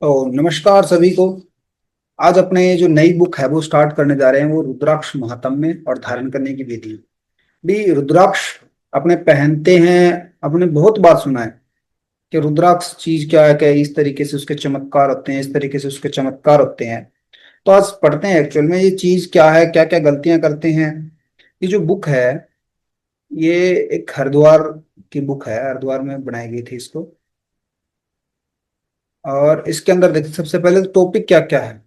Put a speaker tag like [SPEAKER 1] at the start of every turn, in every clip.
[SPEAKER 1] नमस्कार सभी को। आज अपने जो नई बुक है वो स्टार्ट करने जा रहे हैं, वो रुद्राक्ष महात्म्य और धारण करने की विधि। भी रुद्राक्ष अपने पहनते हैं, अपने बहुत बार सुना है कि रुद्राक्ष चीज क्या है, क्या इस तरीके से उसके चमत्कार होते हैं, इस तरीके से उसके चमत्कार होते हैं। तो आज पढ़ते हैं एक्चुअल में ये चीज क्या है, क्या क्या गलतियां करते हैं। ये जो बुक है, ये एक हरिद्वार की बुक है, हरिद्वार में बनाई गई थी इसको। और इसके अंदर देखिए, सबसे पहले तो टॉपिक क्या क्या है,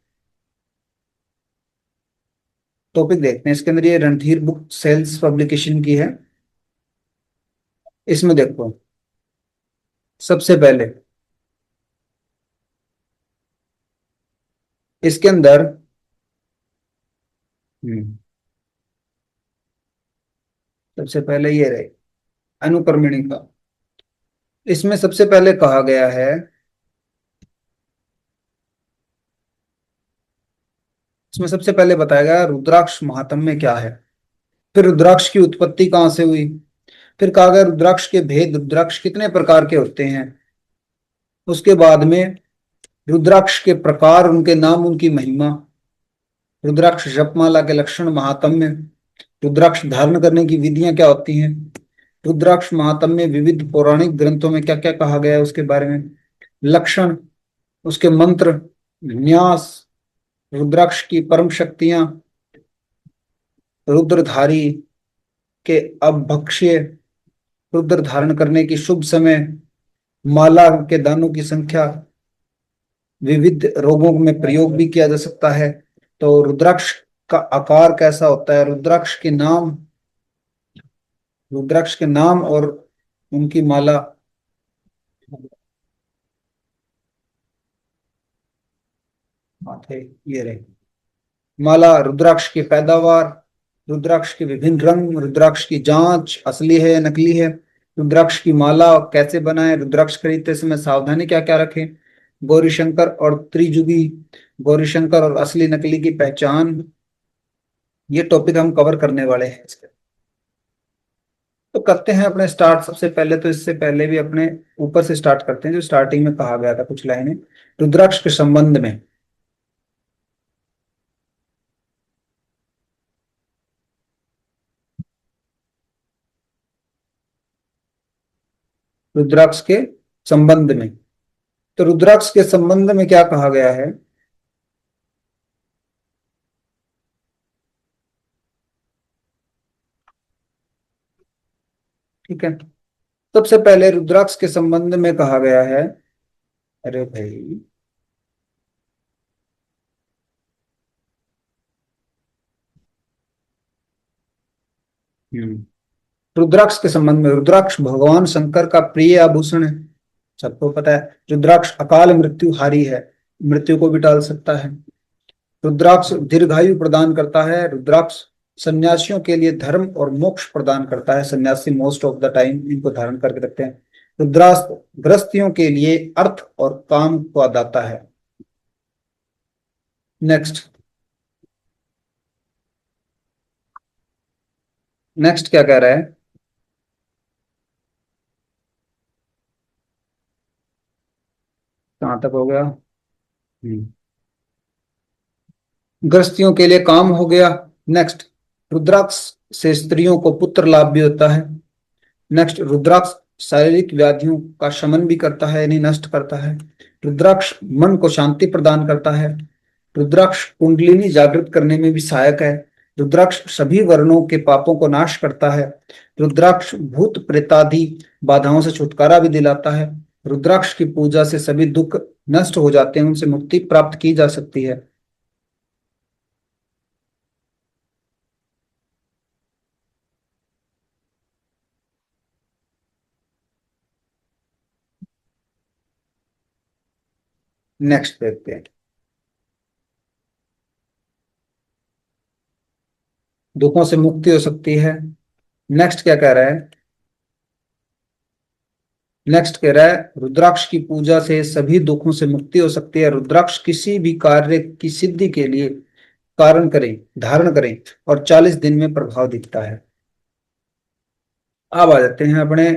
[SPEAKER 1] टॉपिक देखते हैं। इसके अंदर ये रणधीर बुक सेल्स पब्लिकेशन की है। इसमें देखो, सबसे पहले इसके अंदर हम्म, सबसे पहले ये रहे अनुक्रमणिका का। इसमें सबसे पहले कहा गया है, इसमें सबसे पहले बताया गया रुद्राक्ष महात्म्य क्या है, फिर रुद्राक्ष की उत्पत्ति कहाँ से हुई, फिर कहा गया रुद्राक्ष के भेद, रुद्राक्ष कितने प्रकार के होते हैं। उसके बाद में रुद्राक्ष के प्रकार, उनके नाम, उनकी महिमा, रुद्राक्ष जपमाला के लक्षण महात्म्य, रुद्राक्ष धारण करने की विधियां क्या होती हैं, रुद्राक्ष महात्म्य में विविध पौराणिक ग्रंथों में क्या क्या कहा गया है उसके बारे में, लक्षण, उसके मंत्र, न्यास, रुद्राक्ष की परम शक्तियां, रुद्रधारी के अपभक्ष्य, रुद्र धारण करने की शुभ समय, माला के दानों की संख्या, विविध रोगों में प्रयोग भी किया जा सकता है। तो रुद्राक्ष का आकार कैसा होता है, रुद्राक्ष के नाम, रुद्राक्ष के नाम और उनकी माला। माथे, ये रहे माला, रुद्राक्ष की पैदावार, रुद्राक्ष के विभिन्न रंग, रुद्राक्ष की जांच असली है या नकली है, रुद्राक्ष की माला कैसे बनाएं, रुद्राक्ष खरीदते समय सावधानी क्या क्या रखें, गौरी शंकर और त्रिजुगी, गौरी शंकर और असली नकली की पहचान। ये टॉपिक हम कवर करने वाले हैं इसके। तो करते हैं अपने स्टार्ट। सबसे पहले तो इससे पहले भी अपने ऊपर से स्टार्ट करते हैं, जो स्टार्टिंग में कहा गया था कुछ लाइनें रुद्राक्ष के संबंध में। रुद्राक्ष के संबंध में, तो रुद्राक्ष के संबंध में क्या कहा गया है। ठीक है, सबसे पहले रुद्राक्ष के संबंध में कहा गया है। अरे भाई, हम्म, रुद्राक्ष के संबंध में, रुद्राक्ष भगवान शंकर का प्रिय आभूषण है, सबको पता है। रुद्राक्ष अकाल मृत्यु हारी है, मृत्यु को भी टाल सकता है। रुद्राक्ष दीर्घायु प्रदान करता है। रुद्राक्ष सन्यासियों के लिए धर्म और मोक्ष प्रदान करता है, सन्यासी मोस्ट ऑफ द टाइम इनको धारण करके रखते हैं। रुद्राक्ष गृहस्थियों के लिए अर्थ और काम को दाता है। नेक्स्ट, नेक्स्ट क्या कह रहा है, कहां तक हो गया। हम्म, गृहस्थियों के लिए काम हो गया। नेक्स्ट, रुद्राक्ष से स्त्रियों को पुत्र लाभ भी होता है। नेक्स्ट, रुद्राक्ष शारीरिक व्याधियों का शमन भी करता है, यानी नष्ट करता है। रुद्राक्ष मन को शांति प्रदान करता है। रुद्राक्ष कुंडलिनी जागृत करने में भी सहायक है। रुद्राक्ष सभी वर्णों के पापों को नाश करता है। रुद्राक्ष भूत प्रेतादि बाधाओं से छुटकारा भी दिलाता है। रुद्राक्ष की पूजा से सभी दुख नष्ट हो जाते हैं, उनसे मुक्ति प्राप्त की जा सकती है। नेक्स्ट देखते हैं, दुखों से मुक्ति हो सकती है। नेक्स्ट क्या कह रहा है, नेक्स्ट कह रहा है रुद्राक्ष की पूजा से सभी दुखों से मुक्ति हो सकती है। रुद्राक्ष किसी भी कार्य की सिद्धि के लिए कारण करें, धारण करें और 40 दिन में प्रभाव दिखता है। अब आ जाते हैं अपने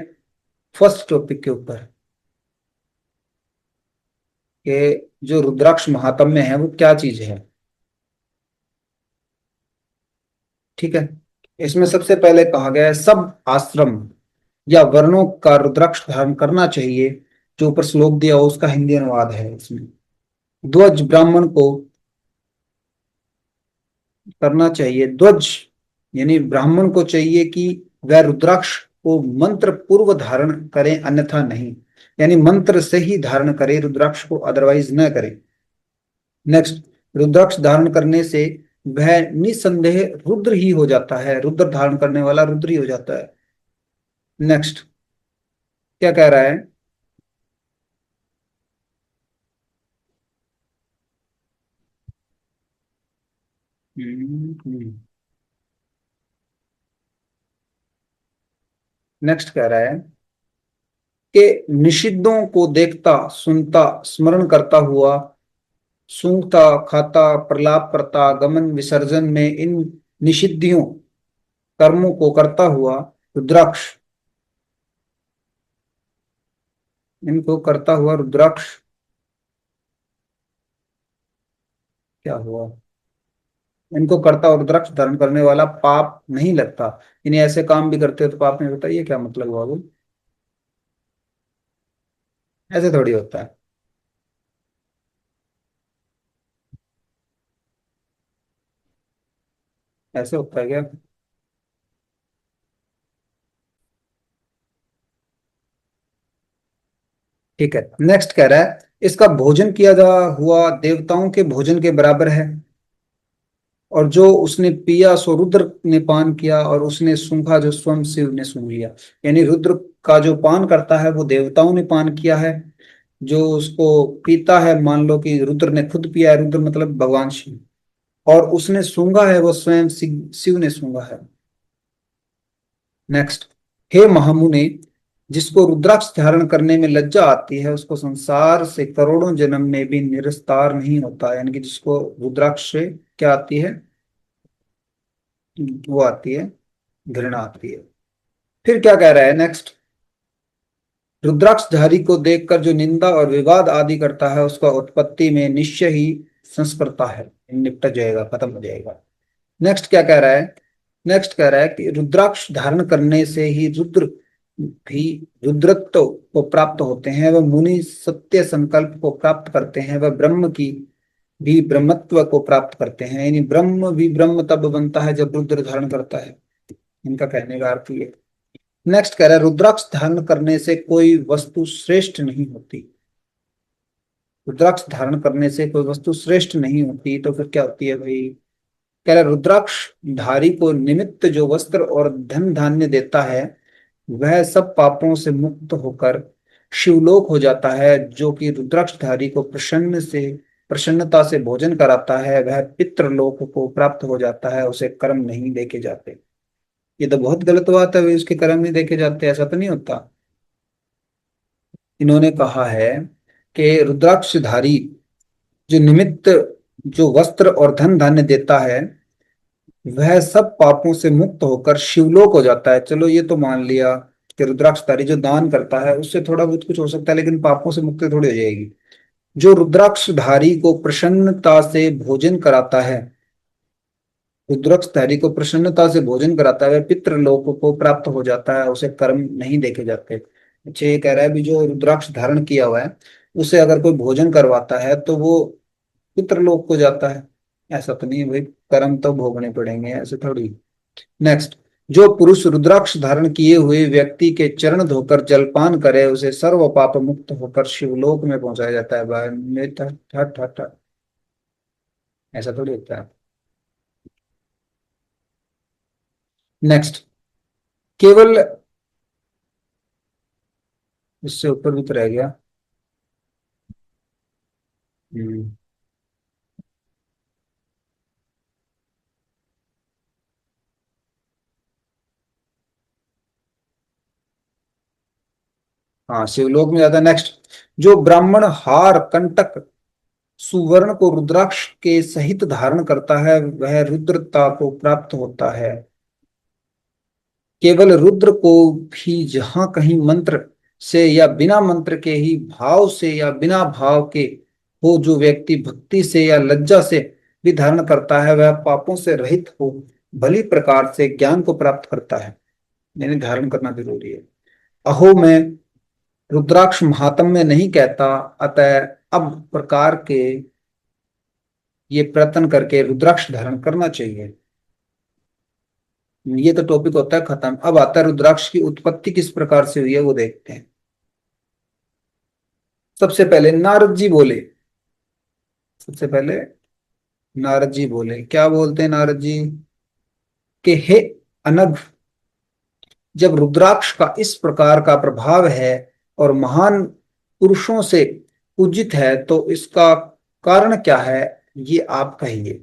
[SPEAKER 1] फर्स्ट टॉपिक के ऊपर। कि जो रुद्राक्ष महात्म्य है वो क्या चीज है। ठीक है। इसमें सबसे पहले कहा गया है सब आश्रम या वर्णों का रुद्राक्ष धारण करना चाहिए। जो ऊपर श्लोक दिया हो उसका हिंदी अनुवाद है इसमें। ध्वज ब्राह्मण को करना चाहिए। ध्वज यानी ब्राह्मण को चाहिए कि वह रुद्राक्ष को मंत्र पूर्व धारण करें, अन्यथा नहीं। यानी मंत्र से ही धारण करे रुद्राक्ष को, अदरवाइज न करे। नेक्स्ट, रुद्राक्ष धारण करने से वह निसंदेह रुद्र ही हो जाता है। रुद्र धारण करने वाला रुद्र ही हो जाता है। नेक्स्ट, क्या कह रहा है। नेक्स्ट कह रहा है कि निषिद्धों को देखता सुनता स्मरण करता हुआ, सूंघता खाता प्रलाप करता गमन विसर्जन में इन निषिद्धियों कर्मों को करता हुआ रुद्राक्ष, इनको करता हुआ रुद्राक्ष क्या हुआ, इनको करता हुआ रुद्राक्ष धारण करने वाला पाप नहीं लगता। इन्हें ऐसे काम भी करते हो तो पाप नहीं होता, ये क्या मतलब हुआ वो। ऐसे थोड़ी होता है। ऐसे होता है क्या। ठीक है। नेक्स्ट कह रहा है इसका भोजन किया जा हुआ देवताओं के भोजन के बराबर है, और जो उसने पिया सो रुद्र ने पान किया, और उसने सूंघा जो स्वयं शिव ने सूंघ लिया। यानी रुद्र का जो पान करता है वो देवताओं ने पान किया है। जो उसको पीता है, मान लो कि रुद्र ने खुद पिया है, रुद्र मतलब भगवान शिव, और उसने सूंघा है वो स्वयं शिव ने सूंघा है। नेक्स्ट, हे महामुने, जिसको रुद्राक्ष धारण करने में लज्जा आती है उसको संसार से करोड़ों जन्म में भी निरस्तार नहीं होता। यानी कि जिसको रुद्राक्ष से क्या आती है, वो आती है, घृणा आती है। फिर क्या कह रहा है नेक्स्ट, रुद्राक्षधारी को देखकर जो निंदा और विवाद आदि करता है उसका उत्पत्ति में निश्चय ही संस्कृता है, निपट जाएगा, खत्म हो जाएगा। नेक्स्ट क्या कह रहा है। नेक्स्ट कह रहा है कि रुद्राक्ष धारण करने से ही रुद्र भी रुद्रत्व को प्राप्त होते हैं, वह मुनि सत्य संकल्प को प्राप्त करते हैं, वह ब्रह्म की भी ब्रह्मत्व को प्राप्त करते हैं। यानी ब्रह्म भी ब्रह्म तब बनता है जब रुद्र धारण करता है। इनका कहने का अर्थ ये। नेक्स्ट कह रहा है रुद्राक्ष धारण करने से कोई वस्तु श्रेष्ठ नहीं होती। रुद्राक्ष धारण करने से कोई वस्तु श्रेष्ठ नहीं होती तो फिर क्या होती है भाई। कह रहा है रुद्राक्ष धारी को निमित्त जो वस्त्र और धन धान्य देता है वह सब पापों से मुक्त होकर शिवलोक हो जाता है। जो कि रुद्राक्षधारी को प्रसन्नता से भोजन कराता है वह पितृलोक को प्राप्त हो जाता है, उसे कर्म नहीं देखे जाते। ये तो बहुत गलत बात है भाई, उसके कर्म नहीं देखे जाते, ऐसा तो नहीं होता। इन्होंने कहा है कि रुद्राक्षधारी जो निमित्त जो वस्त्र और धन धान्य देता है वह सब पापों से मुक्त होकर शिवलोक हो जाता है। चलो ये तो मान लिया कि रुद्राक्षधारी जो दान करता है उससे थोड़ा बहुत कुछ हो सकता है, लेकिन पापों से मुक्ति थोड़ी हो जाएगी। जो रुद्राक्षधारी को प्रसन्नता से भोजन कराता है, रुद्राक्षधारी को प्रसन्नता से भोजन कराता है वह पितृलोक को प्राप्त हो जाता है, उसे कर्म नहीं देखे जाते। अच्छा, ये कह रहा है भी जो रुद्राक्ष धारण किया हुआ है उसे अगर कोई भोजन करवाता है तो वो पितृलोक को जाता है। ऐसा तो नहीं है भाई, कर्म तो भोगने पड़ेंगे, ऐसे थोड़ी। नेक्स्ट, जो पुरुष रुद्राक्ष धारण किए हुए व्यक्ति के चरण धोकर जलपान करे उसे सर्व पाप मुक्त होकर शिवलोक में पहुंचाया जाता है। भाई में ठट ठट ठट, ऐसा थोड़ी होता है। नेक्स्ट, केवल इससे ऊपर भी तो रह गया। हम्म, हाँ शिवलोक में जाता है। नेक्स्ट, जो ब्राह्मण हार कंटक सुवर्ण को रुद्राक्ष के सहित धारण करता है वह रुद्रता को प्राप्त होता है। केवल रुद्र को भी जहां कहीं मंत्र से या बिना मंत्र के ही भाव से या बिना भाव के हो, जो व्यक्ति भक्ति से या लज्जा से भी धारण करता है वह पापों से रहित हो भली प्रकार से ज्ञान को प्राप्त करता है। यानी धारण करना जरूरी है। अहो, मैं रुद्राक्ष महात्म्य नहीं कहता, अतः अब प्रकार के ये प्रयत्न करके रुद्राक्ष धारण करना चाहिए। ये तो टॉपिक होता है खत्म। अब आता है रुद्राक्ष की उत्पत्ति किस प्रकार से हुई है वो देखते हैं। सबसे पहले नारद जी बोले। सबसे पहले नारद जी बोले, क्या बोलते हैं नारद जी? कि हे अनघ, जब रुद्राक्ष का इस प्रकार का प्रभाव है और महान पुरुषों से पूजित है तो इसका कारण क्या है, ये आप कहिए।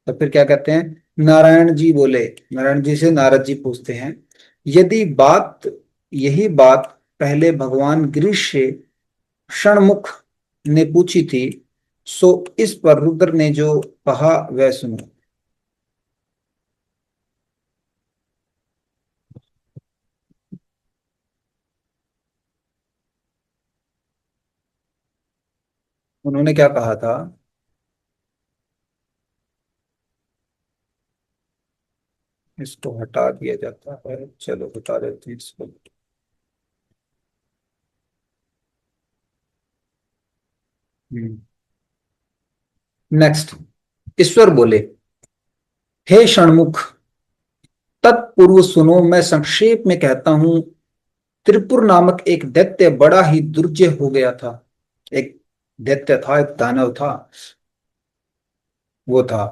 [SPEAKER 1] तो फिर क्या कहते हैं? नारायण जी बोले। नारायण जी से नारद जी पूछते हैं, यदि बात यही बात पहले भगवान गिरीश से षणमुख ने पूछी थी, सो इस पर रुद्र ने जो कहा वह सुनो। उन्होंने क्या कहा था? इसको हटा दिया जाता है, चलो हटा देते हैं इसको। नेक्स्ट, ईश्वर बोले, हे षणमुख, तत्पूर्व सुनो, मैं संक्षेप में कहता हूं। त्रिपुर नामक एक दैत्य बड़ा ही दुर्जय हो गया था। एक दैत्य था, एक दानव था, वो था।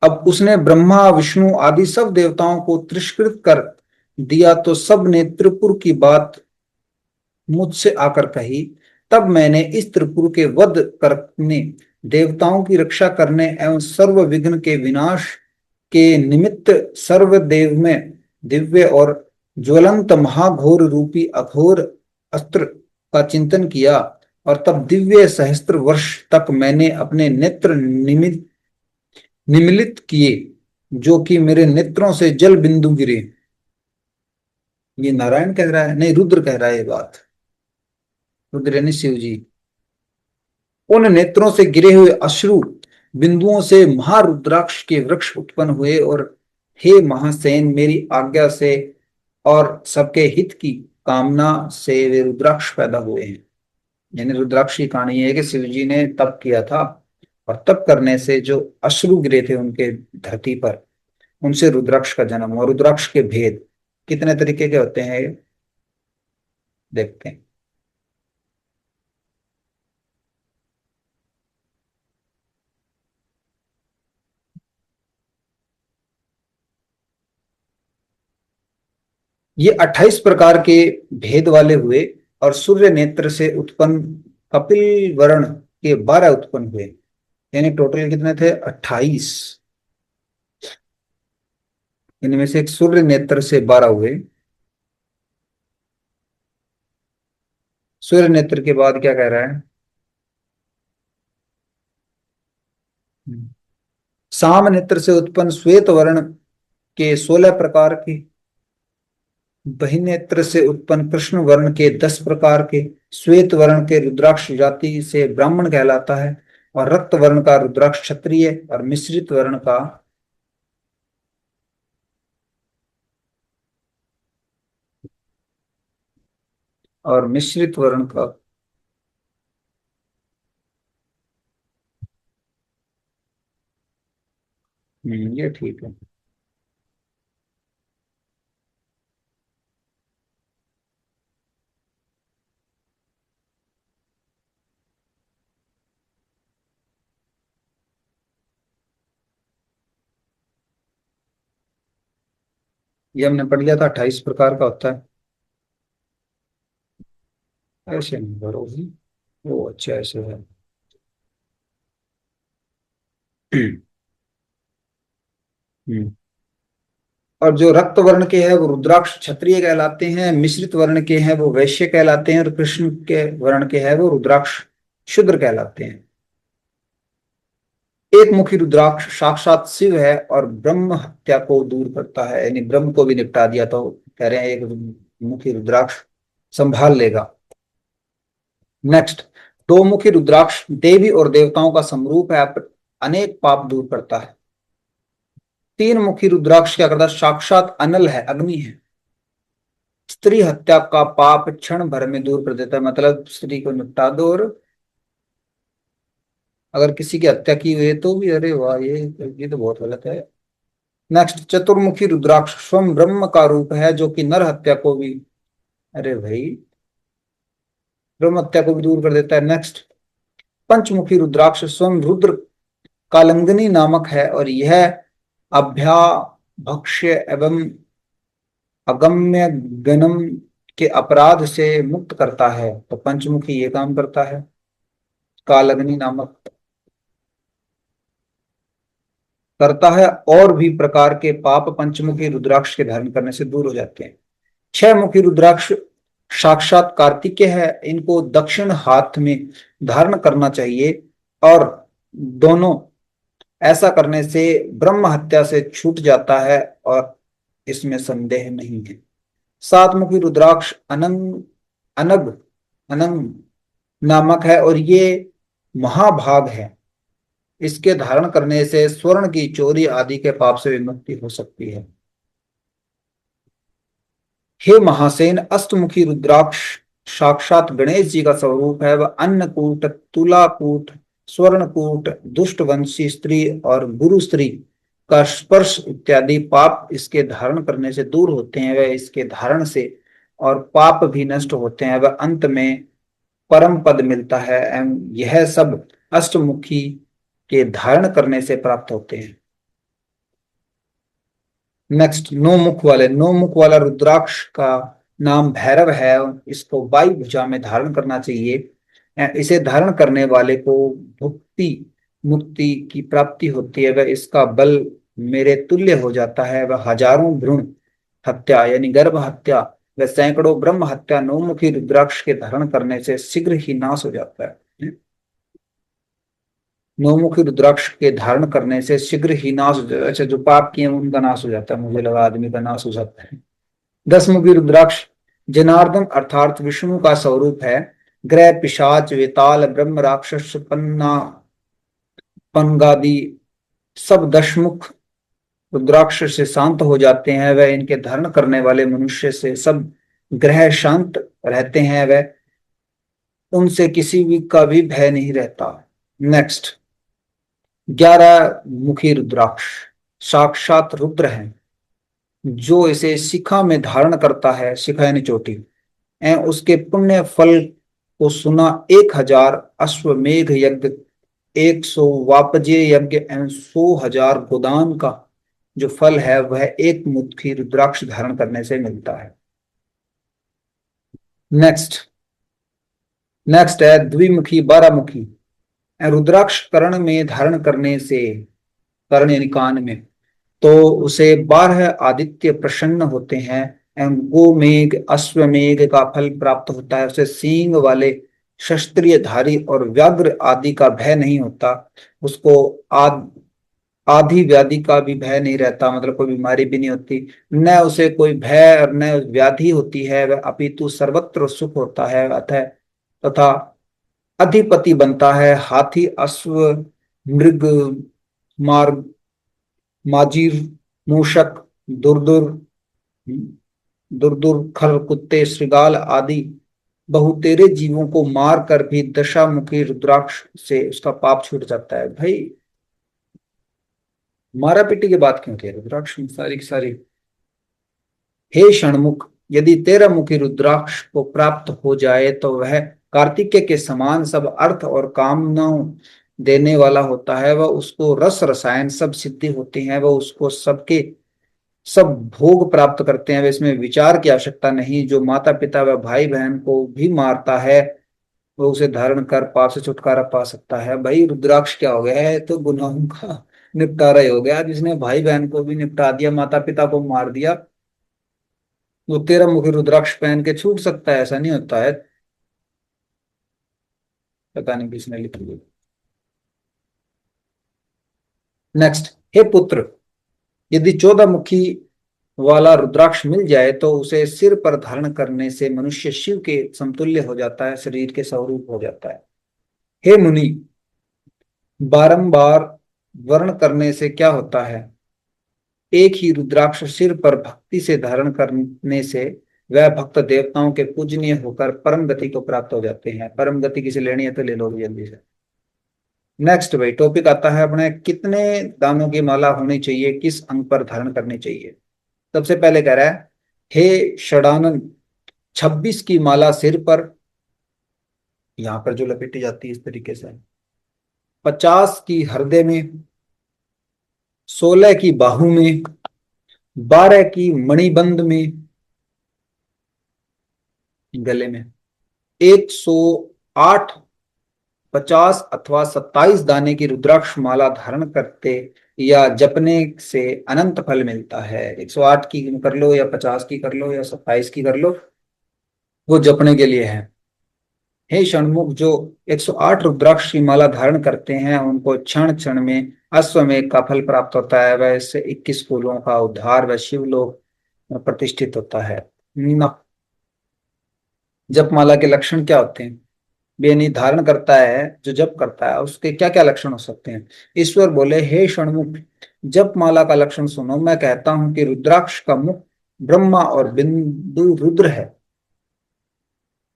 [SPEAKER 1] अब उसने ब्रह्मा विष्णु आदि सब देवताओं को तिरस्कृत कर दिया तो सब ने त्रिपुर की बात मुझसे आकर कही। तब मैंने इस त्रिपुर के वध करने, देवताओं की रक्षा करने एवं सर्व विघ्न के विनाश के निमित्त सर्वदेव में दिव्य और ज्वलंत महाघोर रूपी अघोर अस्त्र का चिंतन किया। और तब दिव्य सहस्त्र वर्ष तक मैंने अपने नेत्र निमिलित किए, जो कि मेरे नेत्रों से जल बिंदु गिरे। ये नारायण कह रहा है, नहीं रुद्र कह रहा है ये बात। रुद्र यानी शिव जी। उन नेत्रों से गिरे हुए अश्रु बिंदुओं से महारुद्राक्ष के वृक्ष उत्पन्न हुए, और हे महासेन, मेरी आज्ञा से और सबके हित की कामना से वे रुद्राक्ष पैदा हुए हैं। यानी रुद्राक्ष की कहानी है कि शिव जी ने तप किया था, और तप करने से जो अश्रु गिरे थे उनके धरती पर, उनसे रुद्राक्ष का जन्म हुआ। रुद्राक्ष के भेद कितने तरीके के होते हैं ये देखते हैं। ये 28 प्रकार के भेद वाले हुए, और सूर्य नेत्र से उत्पन्न कपिल वर्ण के 12 उत्पन्न हुए। यानी टोटल कितने थे? 28। इनमें से एक सूर्य नेत्र से 12 हुए। सूर्य नेत्र के बाद क्या कह रहा है? साम नेत्र से उत्पन्न श्वेत वर्ण के 16 प्रकार के, बहिनेत्र से उत्पन्न कृष्ण वर्ण के 10 प्रकार के, श्वेत वर्ण के रुद्राक्ष जाति से ब्राह्मण कहलाता है, और रक्त वर्ण का रुद्राक्ष क्षत्रिय, और मिश्रित वर्ण का मिश्रित वर्ण का ये ठीक है। ये हमने पढ़ लिया था, 28 प्रकार का होता है। ऐसे नहीं भरोगी, वो अच्छा ऐसे है। हम्म। और जो रक्त वर्ण के हैं वो रुद्राक्ष क्षत्रिय कहलाते हैं, मिश्रित वर्ण के हैं वो वैश्य कहलाते हैं, और कृष्ण के वर्ण के हैं वो रुद्राक्ष शूद्र कहलाते हैं। एक मुखी रुद्राक्ष साक्षात शिव है और ब्रह्म हत्या को दूर करता है, यानी ब्रह्म को भी निपटा दिया। तो कह रहे हैं एक मुखी रुद्राक्ष संभाल लेगा। नेक्स्ट, दो मुखी रुद्राक्ष देवी और देवताओं का समरूप है, अनेक पाप दूर करता है। तीन मुखी रुद्राक्ष क्या करता है? साक्षात अनल है, अग्नि है। स्त्री हत्या का पाप क्षण भर में दूर कर देता है, मतलब स्त्री को निपटा दो और अगर किसी की हत्या की हुई है तो भी, अरे वाह, ये तो बहुत गलत है। नेक्स्ट, चतुर्मुखी रुद्राक्ष स्वयं ब्रह्म का रूप है, जो कि नर हत्या को भी, अरे भाई, ब्रह्म हत्या को भी दूर कर देता है। नेक्स्ट, पंचमुखी रुद्राक्ष स्वयं रुद्र कालंगनी नामक है, और यह अभ्याभक्ष्य एवं अगम्य गणम के अपराध से मुक्त करता है। तो पंचमुखी ये काम करता है, कालग्नि नामक करता है, और भी प्रकार के पाप पंचमुखी रुद्राक्ष के धारण करने से दूर हो जाते हैं। छह मुखी रुद्राक्ष साक्षात कार्तिकेय है, इनको दक्षिण हाथ में धारण करना चाहिए, और दोनों ऐसा करने से ब्रह्म हत्या से छूट जाता है, और इसमें संदेह नहीं है। सात मुखी रुद्राक्ष अनंग अनग अनंग नामक है, और ये महाभाग है। इसके धारण करने से स्वर्ण की चोरी आदि के पाप से विमुक्ति हो सकती है। हे महासेन, अष्टमुखी रुद्राक्ष साक्षात गणेश जी का स्वरूप है। वह अन्नकूट, तुलाकूट, स्वर्णकूट, दुष्टवंशी स्त्री और गुरु स्त्री का स्पर्श इत्यादि पाप इसके धारण करने से दूर होते हैं। वह इसके धारण से और पाप भी नष्ट होते हैं। वह अंत में परम पद मिलता है, एवं यह सब अष्टमुखी के धारण करने से प्राप्त होते हैं। नेक्स्ट, नौ मुख वाला रुद्राक्ष का नाम भैरव है। इसको बाई भुजा में धारण करना चाहिए। इसे धारण करने वाले को भुक्ति मुक्ति की प्राप्ति होती है। वह इसका बल मेरे तुल्य हो जाता है। वह हजारों भ्रूण हत्या यानी गर्भ हत्या व सैकड़ों ब्रह्म हत्या नौमुखी रुद्राक्ष के धारण करने से शीघ्र ही नाश हो जाता है। नौमुखी रुद्राक्ष के धारण करने से शीघ्र ही नाश हो जाता है। अच्छा, जो पाप किए उनका नाश हो जाता है, मुझे लगा आदमी का नाश हो जाता है। दस मुखी रुद्राक्ष जनार्दन अर्थात विष्णु का स्वरूप है। ग्रह पिशाच वेताल ब्रह्म राक्षस पन्ना पनगादि सब दशमुख रुद्राक्ष से शांत हो जाते हैं। वह इनके धारण करने वाले मनुष्य से सब ग्रह शांत रहते हैं। वह उनसे किसी भी का भी भय नहीं रहता। नेक्स्ट, 11 मुखी रुद्राक्ष साक्षात रुद्र है, जो इसे शिखा में धारण करता है, शिखा यानी चोटी, एवं उसके पुण्य फल को सुना 1000 अश्वमेघ यज्ञ, 100 वापजे यज्ञ एवं 100,000 गोदान का जो फल है वह एक मुखी रुद्राक्ष धारण करने से मिलता है। नेक्स्ट नेक्स्ट है द्विमुखी 12 मुखी रुद्राक्ष कर्ण में धारण करने से, कर्ण यानी कान में, तो उसे 12 आदित्य प्रसन्न होते हैं एवं गोमेघ अश्वमेघ का फल प्राप्त होता है। उसे सींग वाले शस्त्रीय धारी और व्याघ्र आदि का भय नहीं होता। उसको आदि व्याधि का भी भय नहीं रहता, मतलब कोई बीमारी भी नहीं होती, न उसे कोई भय और न व्याधि होती है। वह अपितु सर्वत्र सुख होता है। अतः तथा अधिपति बनता है। हाथी, अश्व, मृग, मार्ग, माजीर, मूषक, दुर्दुर दुर्दुर खर, कुत्ते, श्रृगाल आदि बहुतेरे जीवों को मार कर भी दशामुखी रुद्राक्ष से उसका पाप छूट जाता है। भाई, मारा पीटी की बात क्यों कह रुद्राक्ष में सारी की सारी। हे षणमुख, यदि 13 मुखी रुद्राक्ष को प्राप्त हो जाए तो वह कार्तिकेय के समान सब अर्थ और कामनाओं देने वाला होता है। वह उसको रस रसायन सब सिद्धि होती हैं। वह उसको सबके सब भोग प्राप्त करते हैं। वे इसमें विचार की आवश्यकता नहीं। जो माता पिता व भाई बहन को भी मारता है वो उसे धारण कर पाप से छुटकारा पा सकता है। भाई, रुद्राक्ष क्या हो गया है, तो गुनाहों का निपटारा ही हो गया। जिसने भाई बहन को भी निपटा दिया, माता पिता को मार दिया, वो 13 मुखी रुद्राक्ष पहन के छूट सकता है? ऐसा नहीं होता है। पता नहीं किसने लिखी है। नेक्स्ट, हे पुत्र, यदि 14 मुखी वाला रुद्राक्ष मिल जाए तो उसे सिर पर धारण करने से मनुष्य शिव के समतुल्य हो जाता है, शरीर के स्वरूप हो जाता है। हे मुनि, बारंबार वर्ण करने से क्या होता है? एक ही रुद्राक्ष सिर पर भक्ति से धारण करने से वह भक्त देवताओं के पूजनीय होकर परम गति को प्राप्त हो जाते हैं। परम गति किसे लेनी है तो ले लो जल्दी से। नेक्स्ट भाई टॉपिक आता है अपने, कितने दानों की माला होनी चाहिए, किस अंग पर धारण करनी चाहिए? सबसे पहले कह रहा है, हे षडानन, 26 की माला सिर पर, यहां पर जो लपेटी जाती है इस तरीके से, 50 की हृदय में, 16 की बाहु में, 12 की मणिबंध में, गले में, 108, 50 अथवा 27 दाने की रुद्राक्ष माला धारण करते या जपने से अनंत फल मिलता है। 108 की कर लो या 50 की कर लो या 27 की कर लो, वो जपने के लिए है। हे षणमुख, जो 108 रुद्राक्ष की माला धारण करते हैं उनको क्षण क्षण में अश्वमेध का फल प्राप्त होता है। वह इससे 21 कुलों का उद्धार व शिवलोक में प्रतिष्ठित होता है। जपमाला के लक्षण क्या होते हैं? बेनी धारण करता है जो जप करता है उसके क्या क्या लक्षण हो सकते हैं? ईश्वर बोले, हे षणमुख, जपमाला का लक्षण सुनो। मैं कहता हूं कि रुद्राक्ष का मुख ब्रह्मा और बिंदु रुद्र है,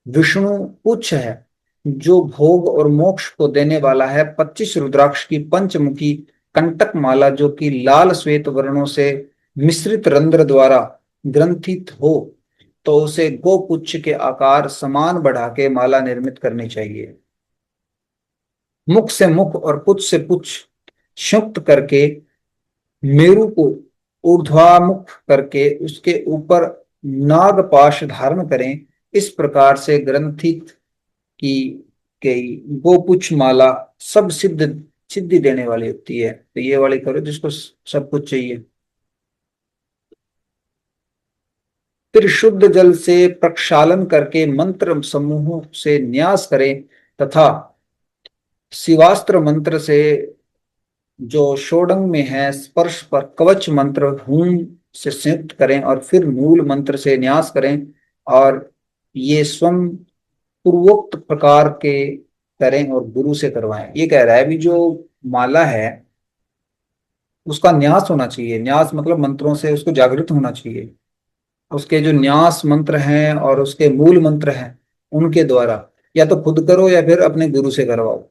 [SPEAKER 1] विष्णु उच्च है जो भोग और मोक्ष को देने वाला है। 25 रुद्राक्ष की पंचमुखी कंटक माला जो कि लाल श्वेत वर्णों से मिश्रित रंध्र द्वारा ग्रंथित हो तो उसे गोपुच्छ के आकार समान बढ़ा के माला निर्मित करनी चाहिए। मुख से मुख और पुच्छ से पुच्छ संयुक्त करके मेरु को ऊर्ध्वामुख करके उसके ऊपर नागपाश धारण करें। इस प्रकार से ग्रंथित की गई गोपुच्छ माला सब सिद्धि देने वाली होती है। तो ये वाली करो जिसको सब कुछ चाहिए। फिर शुद्ध जल से प्रक्षालन करके मंत्र समूहों से न्यास करें तथा शिवास्त्र मंत्र से जो षोडंग में है स्पर्श पर कवच मंत्र हूम से संयुक्त करें और फिर मूल मंत्र से न्यास करें और ये स्वयं पूर्वोक्त प्रकार के करें और गुरु से करवाएं। ये कह रहा है भी जो माला है उसका न्यास होना चाहिए। न्यास मतलब मंत्रों से उसको जागृत होना चाहिए। उसके जो न्यास मंत्र हैं और उसके मूल मंत्र हैं उनके द्वारा या तो खुद करो या फिर अपने गुरु से करवाओ।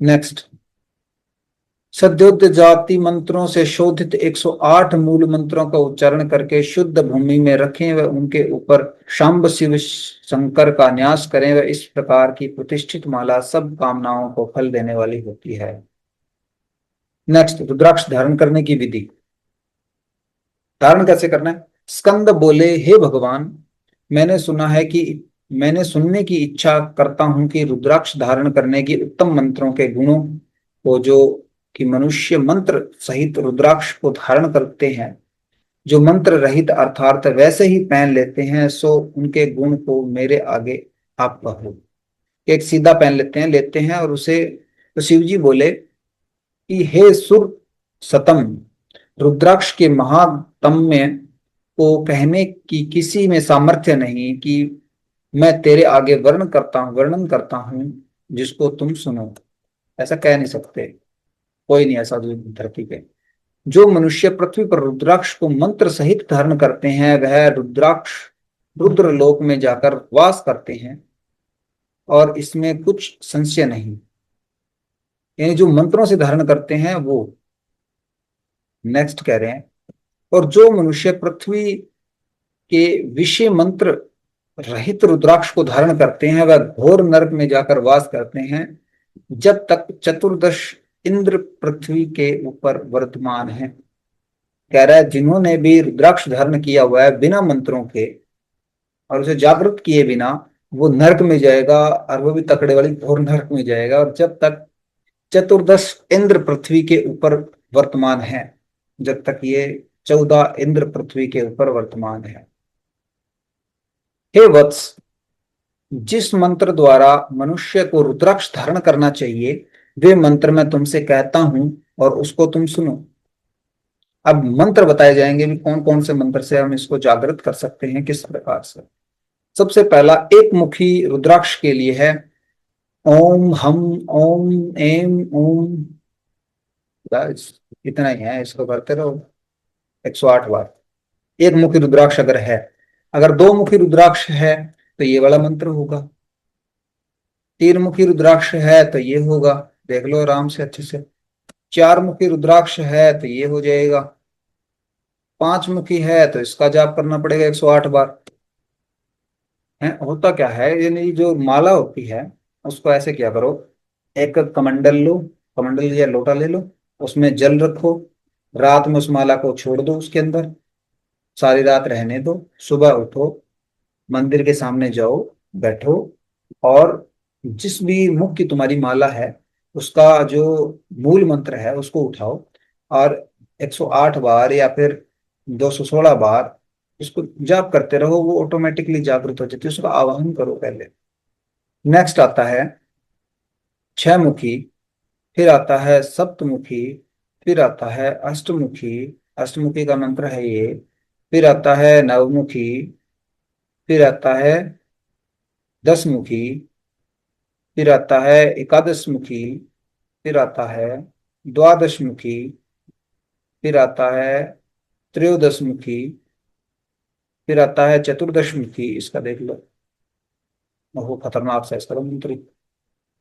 [SPEAKER 1] नेक्स्ट, सद्योत जाति मंत्रों से शोधित 108 मूल मंत्रों का उच्चारण करके शुद्ध भूमि में रखें व उनके ऊपर शांब शिव शंकर का न्यास करें। व इस प्रकार की प्रतिष्ठित माला सब कामनाओं को फल देने वाली होती है। नेक्स्ट, रुद्राक्ष धारण करने की विधि। धारण कैसे करना है? स्कंद बोले, हे भगवान, मैंने सुनने की इच्छा करता हूं कि रुद्राक्ष धारण करने की उत्तम मंत्रों के गुणों को जो कि मनुष्य मंत्र सहित रुद्राक्ष को धारण करते हैं, जो मंत्र रहित अर्थात वैसे ही पहन लेते हैं, सो उनके गुण को मेरे आगे आप कहो। एक सीधा पहन लेते हैं और उसे तो शिव जी बोले कि हे सुर सतम, रुद्राक्ष के महात्म्य को कहने की किसी में सामर्थ्य नहीं कि मैं तेरे आगे वर्णन करता हूं जिसको तुम सुनो। ऐसा कह नहीं सकते, कोई नहीं ऐसा धरती पे। जो मनुष्य पृथ्वी पर रुद्राक्ष को मंत्र सहित धारण करते हैं वह रुद्राक्ष रुद्र लोक में जाकर वास करते हैं और इसमें कुछ संशय नहीं। यानी जो मंत्रों से धारण करते हैं वो। नेक्स्ट कह रहे हैं, और जो मनुष्य पृथ्वी के विषय मंत्र रहित रुद्राक्ष को धारण करते हैं वह घोर नरक में जाकर वास करते हैं जब तक चतुर्दश इंद्र पृथ्वी के ऊपर वर्तमान है। कह रहा है जिन्होंने भी रुद्राक्ष धारण किया हुआ है बिना मंत्रों के और उसे जागृत किए बिना, वो नरक में जाएगा और वो भी तकड़े वाली घोर नरक में जाएगा। और जब तक चतुर्दश इंद्र पृथ्वी के ऊपर वर्तमान है, जब तक ये 14 इंद्र पृथ्वी के ऊपर वर्तमान है। हे वत्स, जिस मंत्र द्वारा मनुष्य को रुद्राक्ष धारण करना चाहिए वे मंत्र मैं तुमसे कहता हूं और उसको तुम सुनो। अब मंत्र बताए जाएंगे भी कौन कौन से मंत्र से हम इसको जागृत कर सकते हैं, किस प्रकार से। सबसे पहला एक मुखी रुद्राक्ष के लिए है ओम हम, ओम एम ओम, बस इतना ही है, इसको करते रहो 108 बार। एक मुखी रुद्राक्ष अगर है, अगर दो मुखी रुद्राक्ष है तो ये वाला मंत्र होगा, तीन मुखी रुद्राक्ष है तो ये होगा, देख लो आराम से अच्छे से। चार मुखी रुद्राक्ष है तो ये हो जाएगा, पांच मुखी है तो इसका जाप करना पड़ेगा 108 बार। है होता क्या है, यानी जो माला होती है उसको ऐसे क्या करो, एक कमंडल लो, कमंडल या लोटा ले लो, उसमें जल रखो, रात में उस माला को छोड़ दो उसके अंदर, सारी रात रहने दो, सुबह उठो, मंदिर के सामने जाओ, बैठो, और जिस भी मुख की तुम्हारी माला है उसका जो मूल मंत्र है उसको उठाओ, और 108 बार या फिर 216 बार उसको जाप करते रहो, वो ऑटोमेटिकली जागृत हो जाती है, उसका आवाहन करो पहले। नेक्स्ट आता है छह मुखी, फिर आता है सप्तमुखी, फिर आता है अष्टमुखी, अष्टमुखी का मंत्र है ये, फिर आता है नवमुखी, फिर आता है दसमुखी, फिर आता है एकादश मुखी, फिर आता है द्वादश मुखी, फिर आता है त्रयोदश मुखी, फिर आता है चतुर्दश मुखी, इसका देख लो, वो खतरनाक सा इसका तो मंत्र।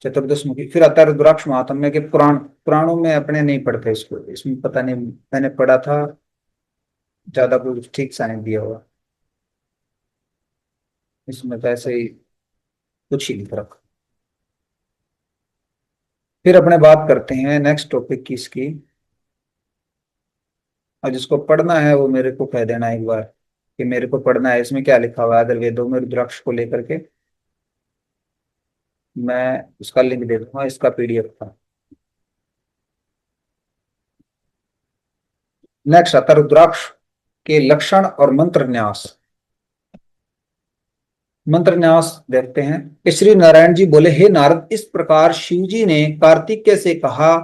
[SPEAKER 1] चतुर्दश मुखी, फिर आता है रुद्राक्ष महात्म्य के पुराण, पुराणों में अपने नहीं पढ़ते इसको, इसमें पता नहीं, मैंने पढ़ा था, ज्यादा कुछ ठीक सा नहीं दिया हुआ, इसमें तो ऐसे ही कुछ ही लिख रखा। फिर अपने बात करते हैं नेक्स्ट टॉपिक की इसकी, और जिसको पढ़ना है वो मेरे को कह देना एक बार कि मेरे को पढ़ना है, इसमें क्या लिखा हुआ है अथर्ववेदों में रुद्राक्ष को लेकर के, मैं उसका लिंक दे दूंगा, इसका पीडीएफ का। नेक्स्ट आता है रुद्राक्ष के लक्षण और मंत्र न्यास। मंत्र न्यास देखते हैं कि श्री नारायण जी बोले, हे नारद, इस प्रकार शिव जी ने कार्तिकेय से कहा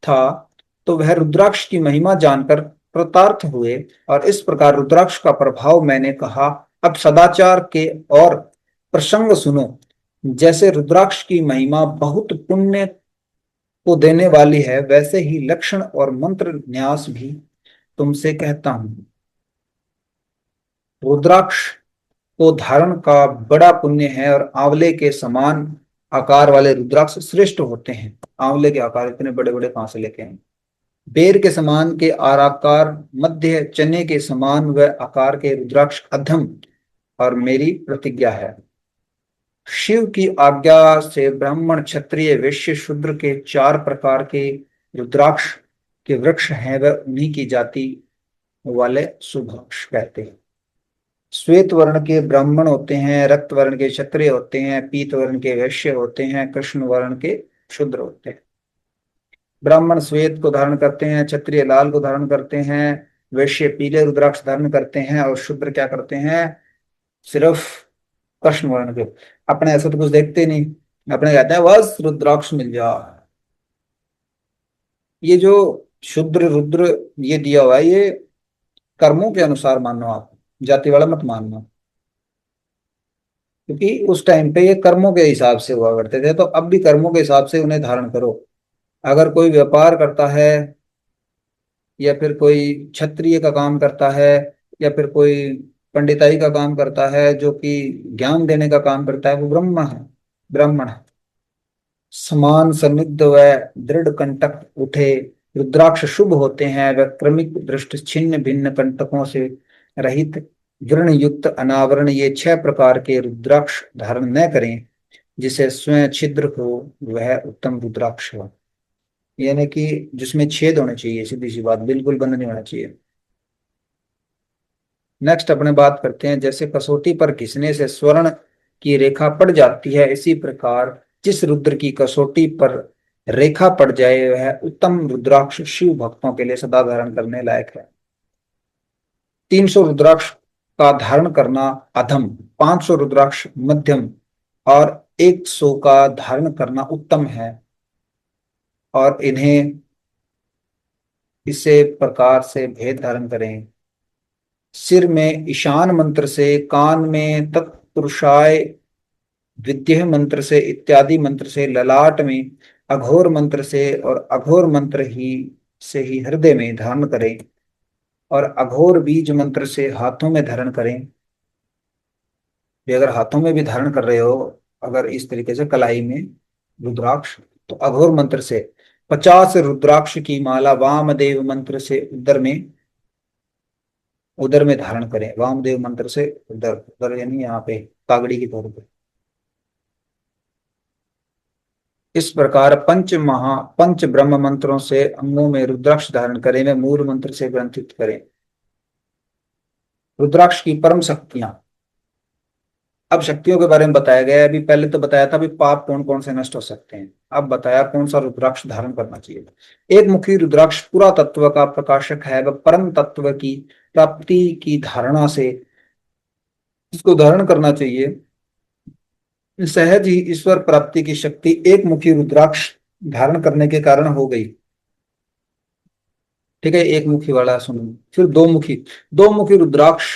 [SPEAKER 1] था, तो वह रुद्राक्ष की महिमा जानकर कृतार्थ हुए, और इस प्रकार रुद्राक्ष का प्रभाव मैंने कहा। अब सदाचार के और प्रसंग सुनो। जैसे रुद्राक्ष की महिमा बहुत पुण्य को देने वाली है, वैसे ही लक्षण और मंत्र न्यास भी तुमसे कहता हूं। रुद्राक्ष को धारण का बड़ा पुण्य है, और आंवले के समान आकार वाले रुद्राक्ष श्रेष्ठ होते हैं। आंवले के आकार इतने बड़े बड़े कहां से लेके हैं। बेर के समान के आकार, मध्य चने के समान व आकार के रुद्राक्ष अधम, और मेरी प्रतिज्ञा है। शिव की आज्ञा से ब्राह्मण, क्षत्रिय, वैश्य, शूद्र के चार प्रकार के रुद्राक्ष के वृक्ष हैं, वह उन्हीं की जाति वाले शुभाक्ष कहते हैं। श्वेत वर्ण के ब्राह्मण होते हैं, रक्त वर्ण के क्षत्रिय होते हैं, पीत वर्ण के वैश्य होते हैं, कृष्ण वर्ण के शूद्र होते हैं। ब्राह्मण श्वेत को धारण करते हैं, क्षत्रिय लाल को धारण करते हैं, वैश्य पीले रुद्राक्ष धारण करते हैं, और शूद्र क्या करते हैं, सिर्फ कृष्ण वर्ण के। अपने ऐसा तो कुछ देखते नहीं, अपने कहते हैं बस रुद्राक्ष मिल जा। ये जो शूद्र रुद्र ये दिया हुआ है, ये कर्मों के अनुसार मानो आप, जाति वाला मत मानना, क्योंकि उस टाइम पे ये कर्मों के हिसाब से हुआ करते थे, तो अब भी कर्मों के हिसाब से उन्हें धारण करो। अगर कोई व्यापार करता है, या फिर कोई क्षत्रिय का काम करता है, या फिर कोई पंडिताई का काम करता है, जो कि ज्ञान देने का काम करता है, वो ब्रह्म है, ब्राह्मण है। समान सन्निग्ध व दृढ़ कंटक उठे रुद्राक्ष शुभ होते हैं, व क्रमिक दृष्टि छिन्न भिन्न कंटकों से रहित वृण युक्त अनावरण, ये छह प्रकार के रुद्राक्ष धारण न करें। जिसे स्वयं छिद्र हो वह उत्तम रुद्राक्ष हो, यानी कि जिसमें छेद होने चाहिए, सीधी सी बात, बिल्कुल बंद नहीं होना चाहिए। नेक्स्ट अपने बात करते हैं, जैसे कसौटी पर घिसने से स्वर्ण की रेखा पड़ जाती है, इसी प्रकार जिस रुद्र की कसौटी पर रेखा पड़ जाए वह उत्तम रुद्राक्ष शिव भक्तों के लिए सदा धारण करने लायक है। 300 रुद्राक्ष का धारण करना अधम, 500 रुद्राक्ष मध्यम, और 100 का धारण करना उत्तम है। और इन्हें इसे प्रकार से भेद धारण करें। सिर में ईशान मंत्र से, कान में तत्पुरुषाय विद्येह मंत्र से, इत्यादि मंत्र से, ललाट में, अघोर मंत्र से, और अघोर मंत्र ही से ही हृदय में धारण करें, और अघोर बीज मंत्र से हाथों में धारण करें। भी अगर हाथों में भी धारण कर रहे हो, अगर इस तरीके से कलाई में रुद्राक्ष, तो अघोर मंत्र से 50 रुद्राक्ष की माला वामदेव मंत्र से उदर में धारण करें। वामदेव मंत्र से उदर, उदर यानी यहाँ पे कागड़ी की तौर पे। इस प्रकार पंच ब्रह्म मंत्रों से अंगों में रुद्राक्ष धारण करें, वे मूल मंत्र से ग्रंथित करें। रुद्राक्ष की परम शक्तियां। अब शक्तियों के बारे में बताया गया है। अभी पहले तो बताया था भी पाप कौन कौन से नष्ट हो सकते हैं, अब बताया कौन सा रुद्राक्ष धारण करना चाहिए। एक मुखी रुद्राक्ष पूरा तत्व का प्रकाशक है, वह परम तत्व की प्राप्ति की धारणा से इसको धारण करना चाहिए। सहज ही ईश्वर प्राप्ति की शक्ति एक मुखी रुद्राक्ष धारण करने के कारण हो गई। ठीक है, एक मुखी वाला सुनो। फिर दो मुखी रुद्राक्ष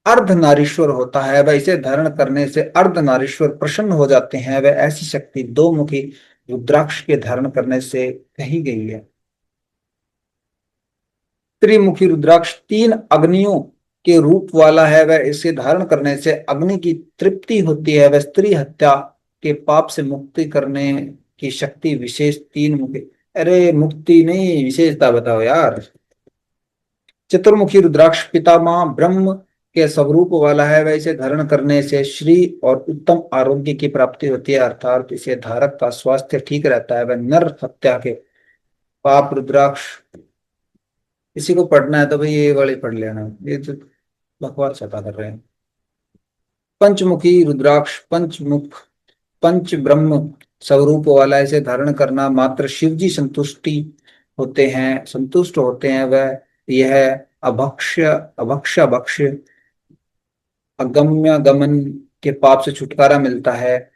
[SPEAKER 1] अर्धनारीश्वर होता है, वह इसे धारण करने से अर्धनारीश्वर प्रसन्न हो जाते हैं। वह ऐसी शक्ति दो मुखी रुद्राक्ष के धारण करने से कही गई है। त्रिमुखी रुद्राक्ष तीन अग्नियों के रूप वाला है, वह इसे धारण करने से अग्नि की तृप्ति होती है। वह स्त्री हत्या के पाप से मुक्ति करने की शक्ति विशेष तीन मुखी। अरे मुक्ति नहीं, विशेषता बताओ यार। चतुर्मुखी रुद्राक्ष पितामह ब्रह्म के स्वरूप वाला है, वह इसे धारण करने से श्री और उत्तम आरोग्य की प्राप्ति होती है, अर्थात इसे धारक का स्वास्थ्य ठीक रहता है। वह नर हत्या के पाप रुद्राक्ष। किसी को पढ़ना है तो भाई ये वाली पढ़ लेना, ये तो बकवास छपा कर रहे हैं। पंचमुखी रुद्राक्ष पंच ब्रह्म स्वरूप वाला, इसे धारण करना मात्र शिव जी संतुष्ट होते हैं। वह यह अभक्ष्य भक्ष्य अगम्य गमन के पाप से छुटकारा मिलता है।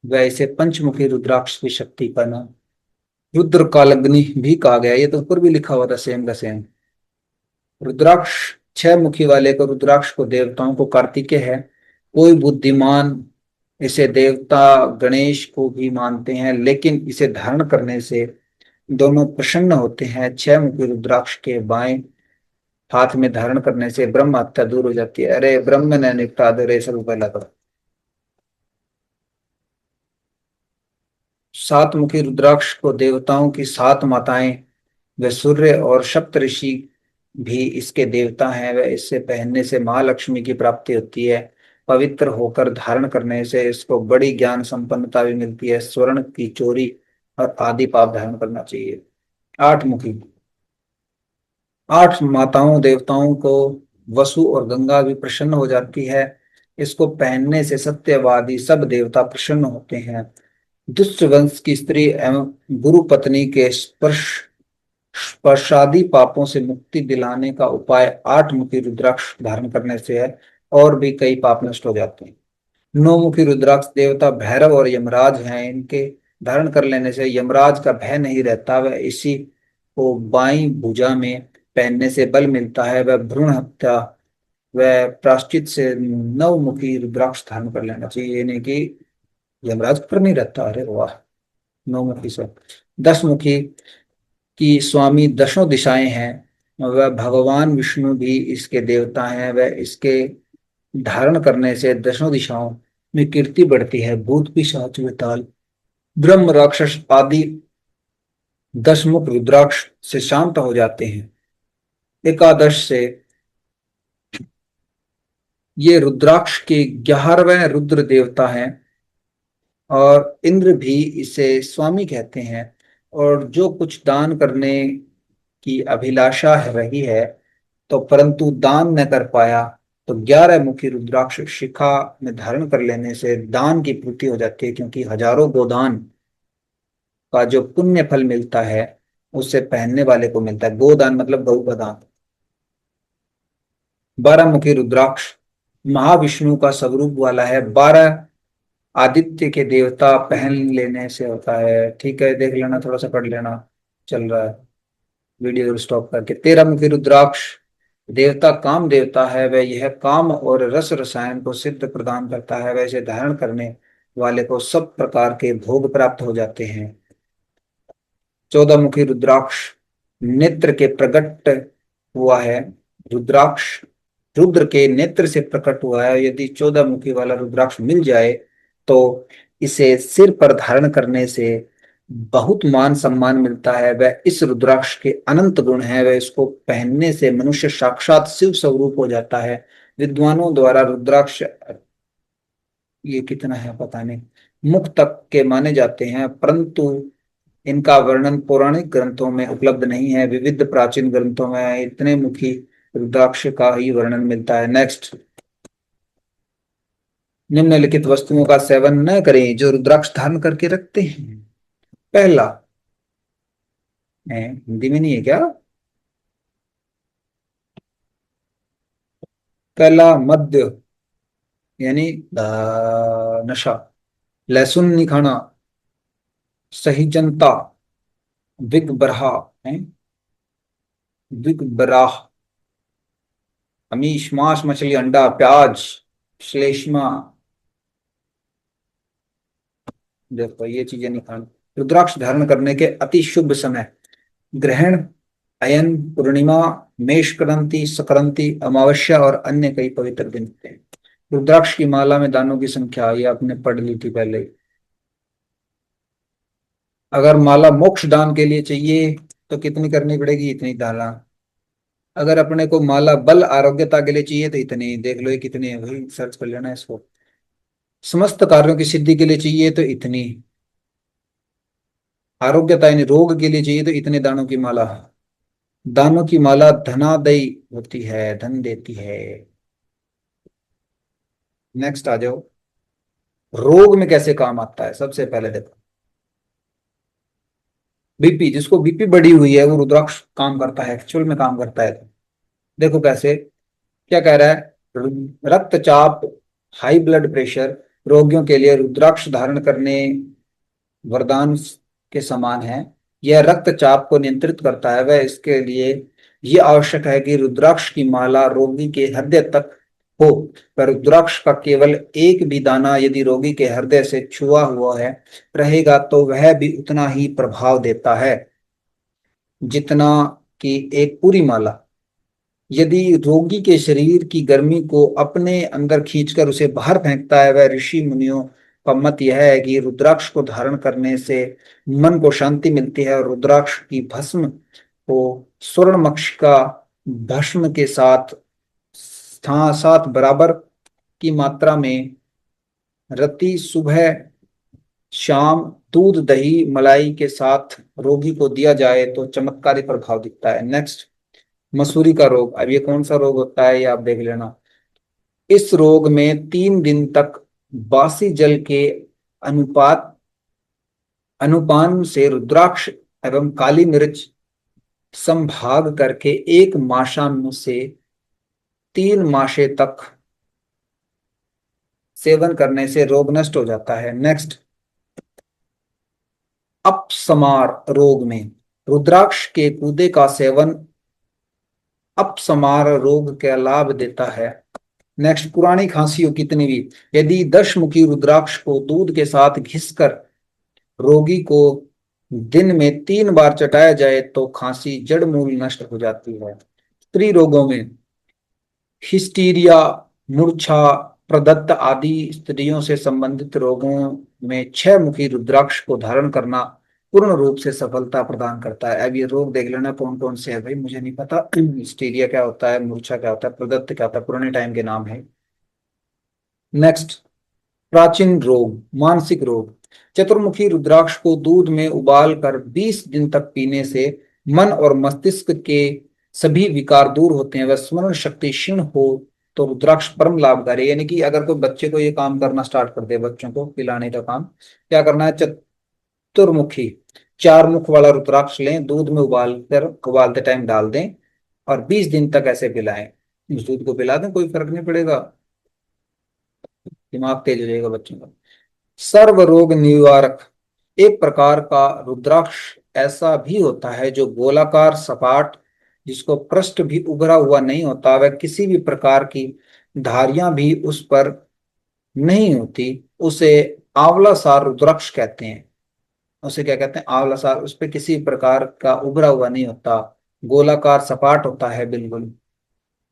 [SPEAKER 1] वह इसे पंचमुखी रुद्राक्ष की शक्ति का नाम रुद्र कालग्नि भी कहा गया। ये तो ऊपर भी लिखा हुआ था सेम का सेम। रुद्राक्ष 6 मुखी वाले को, रुद्राक्ष को देवताओं को कार्तिकेय है। कोई बुद्धिमान इसे देवता गणेश को भी मानते हैं, लेकिन इसे धारण करने से दोनों प्रसन्न होते हैं। 6 मुखी रुद्राक्ष के बाएं हाथ में धारण करने से ब्रह्म हत्या दूर हो जाती है। अरे ब्रह्म ने निपटा दे रे सब पहला तो। 7 मुखी रुद्राक्ष को देवताओं की 7 माताएं व सूर्य और सप्त ऋषि भी इसके देवता हैं। वह इससे पहनने से महालक्ष्मी की प्राप्ति होती है। पवित्र होकर धारण करने से इसको बड़ी ज्ञान संपन्नता भी मिलती है। स्वर्ण की चोरी और आदि पाप धारण करना चाहिए। 8 मुखी, 8 माताओं देवताओं को वसु और गंगा भी प्रसन्न हो जाती है। इसको पहनने से सत्यवादी सब देवता प्रसन्न होते हैं। दुष्ट वंश की स्त्री एवं गुरु पत्नी के स्पर्शादि पापों से मुक्ति दिलाने का उपाय 8 मुखी रुद्राक्ष धारण करने से है, और भी कई पाप नष्ट हो जाते हैं। 9 मुखी रुद्राक्ष देवता भैरव और यमराज हैं। इनके धारण कर लेने से यमराज का भय नहीं रहता। वह इसी को बाईं भुजा में पहनने से बल मिलता है। वह भ्रूण हत्या वह प्राश्चित से 9 मुखी रुद्राक्ष धारण कर लेना चाहिए, यानी कि यमराज पर नहीं रहता। अरे वाह, 9 मुखी से। 10 मुखी की स्वामी दशों दिशाएं हैं। वह भगवान विष्णु भी इसके देवता हैं। वह इसके धारण करने से दशों दिशाओं में कीर्ति बढ़ती है। भूत पिशाच वेताल ब्रह्म राक्षस आदि 10 मुख रुद्राक्ष से शांत हो जाते हैं। एकादश से ये रुद्राक्ष के 11वें रुद्र देवता हैं, और इंद्र भी इसे स्वामी कहते हैं। और जो कुछ दान करने की अभिलाषा रही है तो परंतु दान न कर पाया, तो 11 मुखी रुद्राक्ष शिखा में धारण कर लेने से दान की पूर्ति हो जाती है, क्योंकि हजारों गोदान का जो पुण्य फल मिलता है उससे पहनने वाले को मिलता है। गोदान मतलब गौ का दान। 12 मुखी रुद्राक्ष महाविष्णु का स्वरूप वाला है। 12 आदित्य के देवता पहन लेने से होता है। ठीक है, देख लेना, थोड़ा सा पढ़ लेना, चल रहा है वीडियो स्टॉप करके। 13 मुखी रुद्राक्ष देवता काम देवता है, वह यह काम और रस रसायन को सिद्ध प्रदान करता है, वैसे धारण करने वाले को सब प्रकार के भोग प्राप्त हो जाते हैं। 14 मुखी रुद्राक्ष नेत्र के प्रकट हुआ है। रुद्राक्ष रुद्र के नेत्र से प्रकट हुआ है। यदि 14 मुखी वाला रुद्राक्ष मिल जाए तो इसे सिर पर धारण करने से बहुत मान सम्मान मिलता है। वह इस रुद्राक्ष के अनंत गुण है। वह इसको पहनने से मनुष्य साक्षात शिव स्वरूप हो जाता है। विद्वानों द्वारा रुद्राक्ष, ये कितना है पता नहीं, मुख तक के माने जाते हैं, परंतु इनका वर्णन पौराणिक ग्रंथों में उपलब्ध नहीं है। विविध प्राचीन ग्रंथों में इतने मुखी रुद्राक्ष का ही वर्णन मिलता है। नेक्स्ट, निम्नलिखित वस्तुओं का सेवन न करें जो रुद्राक्ष धारण करके रखते हैं। पहला है, हिंदी में नहीं है क्या, कला मद्य यानी नशा, लहसुन नहीं खाना, सही जनता, विग बरहा है, विग बराह, अमीश, मांस, मछली, अंडा, प्याज, श्लेष्मा, देखो ये चीजें नहीं खानी। रुद्राक्ष धारण करने के अति शुभ समय, ग्रहण, अयन, पूर्णिमा, मेष क्रांति, संक्रांति, अमावस्या और अन्य कई पवित्र दिन होते हैं। रुद्राक्ष की माला में दानों की संख्या ये आपने पढ़ ली थी पहले ही। अगर माला मोक्ष दान के लिए चाहिए तो कितनी करनी पड़ेगी, इतनी डालना। अगर अपने को माला बल आरोग्यता के लिए चाहिए तो इतनी, देख लो ये कितनी है भाई, सर्च कर लेना इसको। समस्त कार्यों की सिद्धि के लिए चाहिए तो इतनी, आरोग्यता यानी रोग के लिए चाहिए तो इतने दानों की माला। दानों की माला धनादयी होती है, धन देती है। नेक्स्ट आ जाओ, रोग में कैसे काम आता है। सबसे पहले देखो, बीपी, जिसको बीपी बढ़ी हुई है वो रुद्राक्ष काम करता है, एक्चुअल में काम करता है। देखो कैसे, क्या कह रहा है, रक्तचाप, हाई ब्लड प्रेशर रोगियों के लिए रुद्राक्ष धारण करने वरदान के समान है। यह रक्तचाप को नियंत्रित करता है। वह इसके लिए यह आवश्यक है कि रुद्राक्ष की माला रोगी के हृदय तक हो। पर रुद्राक्ष का केवल एक भी दाना यदि रोगी के हृदय से छुआ हुआ है रहेगा तो वह भी उतना ही प्रभाव देता है जितना कि एक पूरी माला। यदि रोगी के शरीर की गर्मी को अपने अंदर खींचकर उसे बाहर फेंकता है, वह ऋषि मुनियों का मत यह है कि रुद्राक्ष को धारण करने से मन को शांति मिलती है। और रुद्राक्ष की भस्म को स्वर्ण मक्षिका भस्म के साथ साथ बराबर की मात्रा में रति सुबह शाम दूध दही मलाई के साथ रोगी को दिया जाए तो चमत्कारी प्रभाव दिखता है। नेक्स्ट, मसूरी का रोग। अब ये कौन सा रोग होता है ये आप देख लेना। इस रोग में 3 दिन तक बासी जल के अनुपात अनुपान से रुद्राक्ष एवं काली मिर्च संभाग करके एक माशा में से 3 मासे तक सेवन करने से रोग नष्ट हो जाता है। नेक्स्ट, अपसमार रोग में रुद्राक्ष के कूदे का सेवन अपसमार रोग का लाभ देता है। नेक्स्ट, पुरानी खांसी हो कितनी भी, यदि 10 मुखी रुद्राक्ष को दूध के साथ घिसकर रोगी को दिन में 3 बार चटाया जाए तो खांसी जड़ मूल नष्ट हो जाती है। स्त्री रोगों में हिस्टीरिया, मूर्छा, प्रदत्त आदि स्त्रियों से संबंधित रोगों में 6 मुखी रुद्राक्ष को धारण करना पूर्ण रूप से सफलता प्रदान करता है। अब ये रोग देख लेना कौन कौन से है भाई, मुझे नहीं पता। हिस्टीरिया क्या होता है, मूर्छा क्या होता है, प्रदत्त क्या होता है, पुराने टाइम के नाम है। नेक्स्ट, प्राचीन रोग, मानसिक रोग। चतुर्मुखी रुद्राक्ष को दूध में उबाल कर 20 दिन तक पीने से मन और मस्तिष्क के सभी विकार दूर होते हैं। वह स्मरण शक्ति क्षीण हो तो रुद्राक्ष परम लाभकारी है। यानी कि अगर कोई बच्चे को ये काम करना स्टार्ट कर दे, बच्चों को पिलाने का काम, क्या करना है, चतुर्मुखी 4 मुख वाला रुद्राक्ष लें, दूध में उबालते टाइम डाल दें और 20 दिन तक ऐसे पिलाएं। उस दूध को पिला दें, कोई फर्क नहीं पड़ेगा, दिमाग तेज हो जाएगा बच्चों का। सर्व रोग निवारक, एक प्रकार का रुद्राक्ष ऐसा भी होता है जो गोलाकार, सपाट जिसको पृष्ठ भी उभरा हुआ नहीं होता, वह किसी भी प्रकार की धारियां भी उस पर नहीं होती, उसे आंवला सार रुद्राक्ष कहते हैं। उसे क्या कहते हैं? आंवला सार। उस पर किसी प्रकार का उभरा हुआ नहीं होता, गोलाकार सपाट होता है बिल्कुल।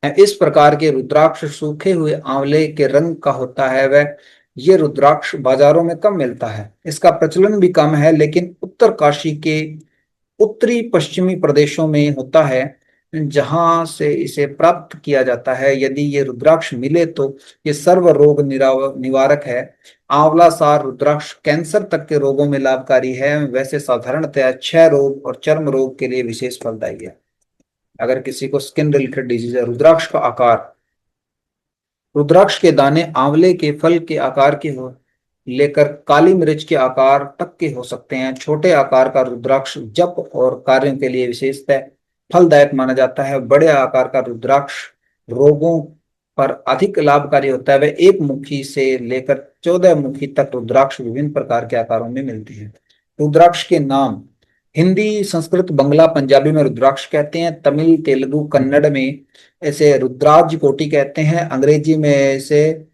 [SPEAKER 1] इस प्रकार के रुद्राक्ष सूखे हुए आंवले के रंग का होता है। वह ये रुद्राक्ष बाजारों में कम मिलता है, इसका प्रचलन भी कम है, लेकिन उत्तर काशी के उत्तरी पश्चिमी प्रदेशों में होता है, जहां से इसे प्राप्त किया जाता है। यदि ये रुद्राक्ष मिले तो ये सर्व रोग निवारक है। आंवला सार रुद्राक्ष कैंसर तक के रोगों में लाभकारी है। वैसे साधारणतया क्षय रोग और चर्म रोग के लिए विशेष फलदायी है। अगर किसी को स्किन रिलेटेड डिजीज है, रुद्राक्ष का आकार, रुद्राक्ष के दाने आंवले के फल के आकार के हो लेकर काली मिर्च के आकार तक के हो सकते हैं। छोटे आकार का रुद्राक्ष जप और कार्यों के लिए विशेषतः फलदायक माना जाता है। बड़े आकार का रुद्राक्ष रोगों पर अधिक लाभकारी होता है। वह एक मुखी से लेकर 14 मुखी तक रुद्राक्ष विभिन्न प्रकार के आकारों में मिलते हैं। रुद्राक्ष के नाम हिंदी, संस्कृत, बंगला, पंजाबी में रुद्राक्ष कहते हैं। तमिल, तेलुगु, कन्नड़ में इसे रुद्राज कोटि कहते हैं। अंग्रेजी में इसे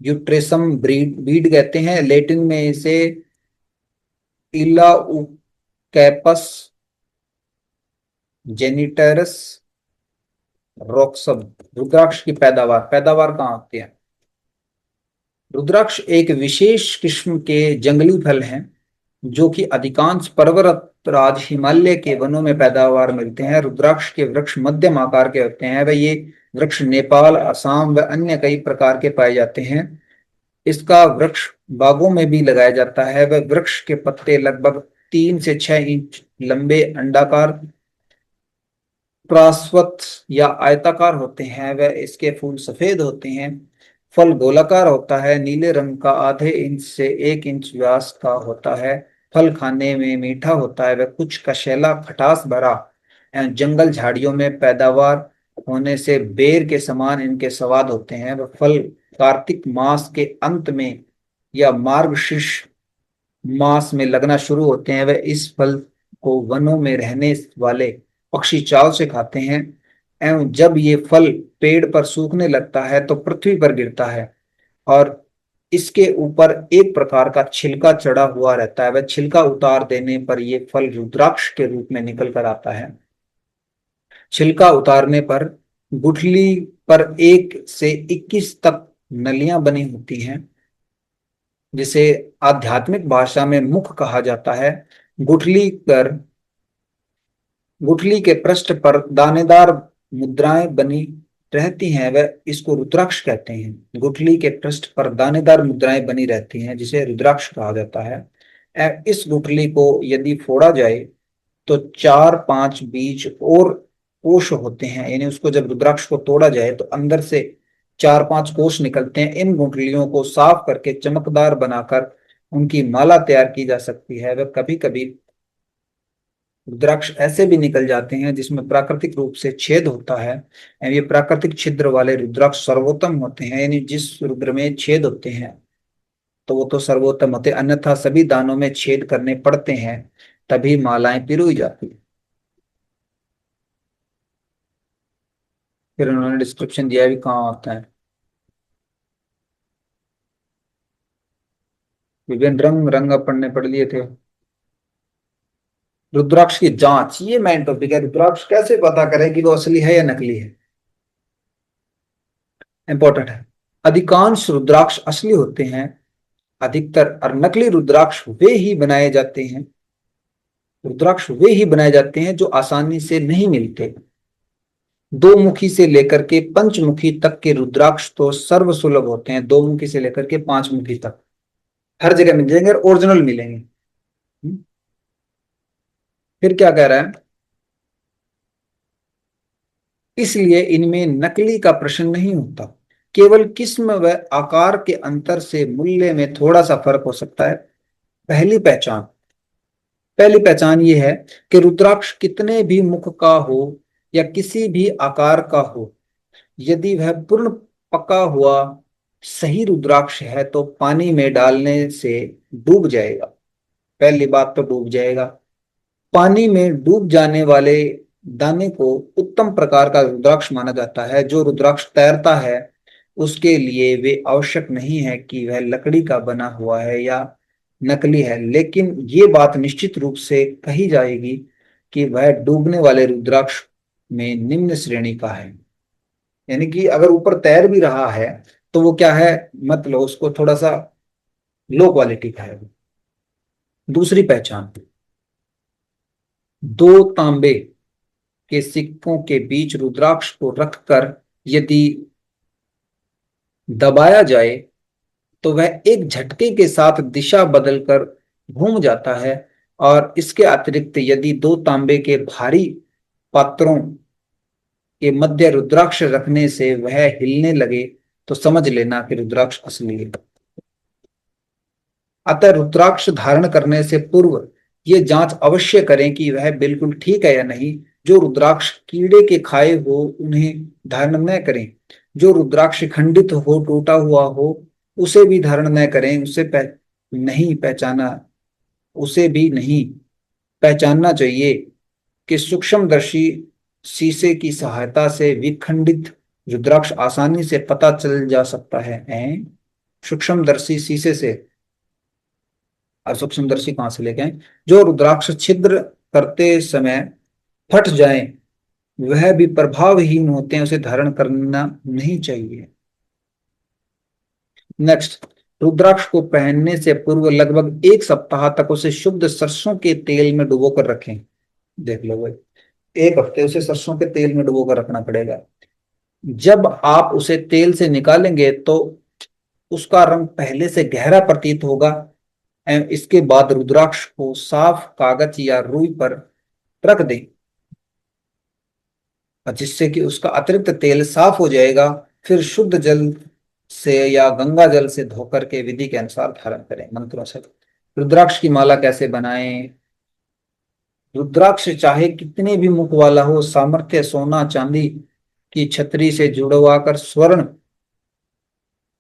[SPEAKER 1] यूट्रेसम बीड कहते हैं। लैटिन में इसे इलाउकैपस जेनिटरस रॉक्सम। रुद्राक्ष की पैदावार, पैदावार कहाँ होती है? रुद्राक्ष एक विशेष किस्म के जंगली फल हैं जो कि अधिकांश पर्वत राज हिमालय के वनों में पैदावार मिलते हैं। रुद्राक्ष के वृक्ष मध्यम आकार के होते हैं। वह ये वृक्ष नेपाल, असम व अन्य कई प्रकार के पाए जाते हैं। इसका वृक्ष बागों में भी लगाया जाता है। वह वृक्ष के पत्ते लगभग 3 से 6 इंच लंबे, अंडाकार, प्राश्वत या आयताकार होते हैं। वह इसके फूल सफेद होते हैं। फल गोलाकार होता है, नीले रंग का, आधे इंच से 1 इंच व्यास का होता है। फल खाने में मीठा होता है। वह कुछ कशेला, खटास भरा एवं जंगल झाड़ियों में पैदावार होने से बेर के समान इनके स्वाद होते हैं। वह फल कार्तिक मास के अंत में या मार्गशीर्ष मास में लगना शुरू होते हैं। वह इस फल को वनों में रहने वाले पक्षी चाव से खाते हैं एवं जब ये फल पेड़ पर सूखने लगता है तो पृथ्वी पर गिरता है और इसके ऊपर एक प्रकार का छिलका चढ़ा हुआ रहता है। वह छिलका उतार देने पर यह फल रुद्राक्ष के रूप में निकल कर आता है। छिलका उतारने पर गुठली पर 1 से 21 तक नलियां बनी होती हैं, जिसे आध्यात्मिक भाषा में मुख कहा जाता है। गुठली पर गुठली के पृष्ठ पर दानेदार मुद्राएं बनी रहती हैं। वह इसको रुद्राक्ष कहते हैं। गुठली के पृष्ठ पर दानेदार मुद्राएं बनी रहती हैं, जिसे रुद्राक्ष कहा जाता है। इस गुठली को यदि फोड़ा जाए तो 4-5 बीज और कोष होते हैं। यानी उसको जब रुद्राक्ष को तोड़ा जाए तो अंदर से 4-5 कोष निकलते हैं। इन गुठलियों को साफ करके चमकदार बनाकर उनकी माला तैयार की जा सकती है। वह कभी कभी रुद्राक्ष ऐसे भी निकल जाते हैं जिसमें प्राकृतिक रूप से छेद होता है। ये प्राकृतिक छिद्र वाले रुद्राक्ष सर्वोत्तम होते हैं। यानी जिस रुद्र में छेद होते हैं तो वो तो सर्वोत्तम होते हैं, अन्यथा सभी दानों में छेद करने पड़ते हैं, तभी मालाएं पिरोई जाती है। फिर उन्होंने डिस्क्रिप्शन दिया भी कहाँ होता है। विभिन्न रंग रंग अपन ने पढ़ लिए थे। रुद्राक्ष की जांच, ये मेन टॉपिक है। रुद्राक्ष कैसे पता करें कि वो असली है या नकली है? इंपॉर्टेंट है। अधिकांश रुद्राक्ष असली होते हैं। अधिकतर और नकली रुद्राक्ष वे ही बनाए जाते हैं। रुद्राक्ष वे ही बनाए जाते हैं जो आसानी से नहीं मिलते। 2 मुखी से लेकर के पंचमुखी तक के रुद्राक्ष तो सर्व सुलभ होते हैं। 2 मुखी से लेकर के 5 मुखी तक हर जगह मिल जाएंगे और ओरिजिनल मिलेंगे। फिर क्या कह रहा है? इसलिए इनमें नकली का प्रश्न नहीं होता। केवल किस्म व आकार के अंतर से मूल्य में थोड़ा सा फर्क हो सकता है। पहली पहचान पहली पहचान ये है कि रुद्राक्ष कितने भी मुख का हो या किसी भी आकार का हो, यदि वह पूर्ण पका हुआ सही रुद्राक्ष है तो पानी में डालने से डूब जाएगा। पहली बात तो डूब जाएगा। पानी में डूब जाने वाले दाने को उत्तम प्रकार का रुद्राक्ष माना जाता है। जो रुद्राक्ष तैरता है उसके लिए वे आवश्यक नहीं है कि वह लकड़ी का बना हुआ है या नकली है, लेकिन ये बात निश्चित रूप से कही जाएगी कि वह डूबने वाले रुद्राक्ष में निम्न श्रेणी का है। यानी कि अगर ऊपर तैर भी रहा है तो वो क्या है, मतलब उसको थोड़ा सा लो क्वालिटी का है। दूसरी पहचान, दो तांबे के सिक्कों के बीच रुद्राक्ष को रखकर यदि दबाया जाए तो वह एक झटके के साथ दिशा बदलकर घूम जाता है। और इसके अतिरिक्त यदि दो तांबे के भारी पात्रों के मध्य रुद्राक्ष रखने से वह हिलने लगे तो समझ लेना कि रुद्राक्ष असली है। अतः रुद्राक्ष धारण करने से पूर्व ये जांच अवश्य करें कि वह बिल्कुल ठीक है या नहीं। जो रुद्राक्ष कीड़े के खाए हो उन्हें धारण न करें। जो रुद्राक्ष खंडित हो, टूटा हुआ हो, उसे भी धारण न करें। नहीं पहचाना, उसे भी नहीं पहचानना चाहिए कि सूक्ष्मदर्शी शीशे की सहायता से विखंडित रुद्राक्ष आसानी से पता चल जा सकता है। सूक्ष्मदर्शी शीशे से, और सूक्ष्मदर्शी कहां से लेके आए? जो रुद्राक्ष छिद्र करते समय फट जाए वह भी प्रभावहीन होते हैं, उसे धारण करना नहीं चाहिए। नेक्स्ट, रुद्राक्ष को पहनने से पूर्व लगभग एक सप्ताह तक उसे शुद्ध सरसों के तेल में डुबो कर रखें। देख लो भाई, एक हफ्ते उसे सरसों के तेल में डुबो कर रखना पड़ेगा। जब आप उसे तेल से निकालेंगे तो उसका रंग पहले से गहरा प्रतीत होगा। इसके बाद रुद्राक्ष को साफ कागज या रुई पर रख दें, जिससे कि उसका अतिरिक्त तेल साफ हो जाएगा। फिर शुद्ध जल से या गंगा जल से धोकर के विधि के अनुसार धारण करें मंत्रों से। रुद्राक्ष की माला कैसे बनाएं? रुद्राक्ष चाहे कितने भी मुख वाला हो, सामर्थ्य सोना चांदी की छतरी से जुड़वा कर स्वर्ण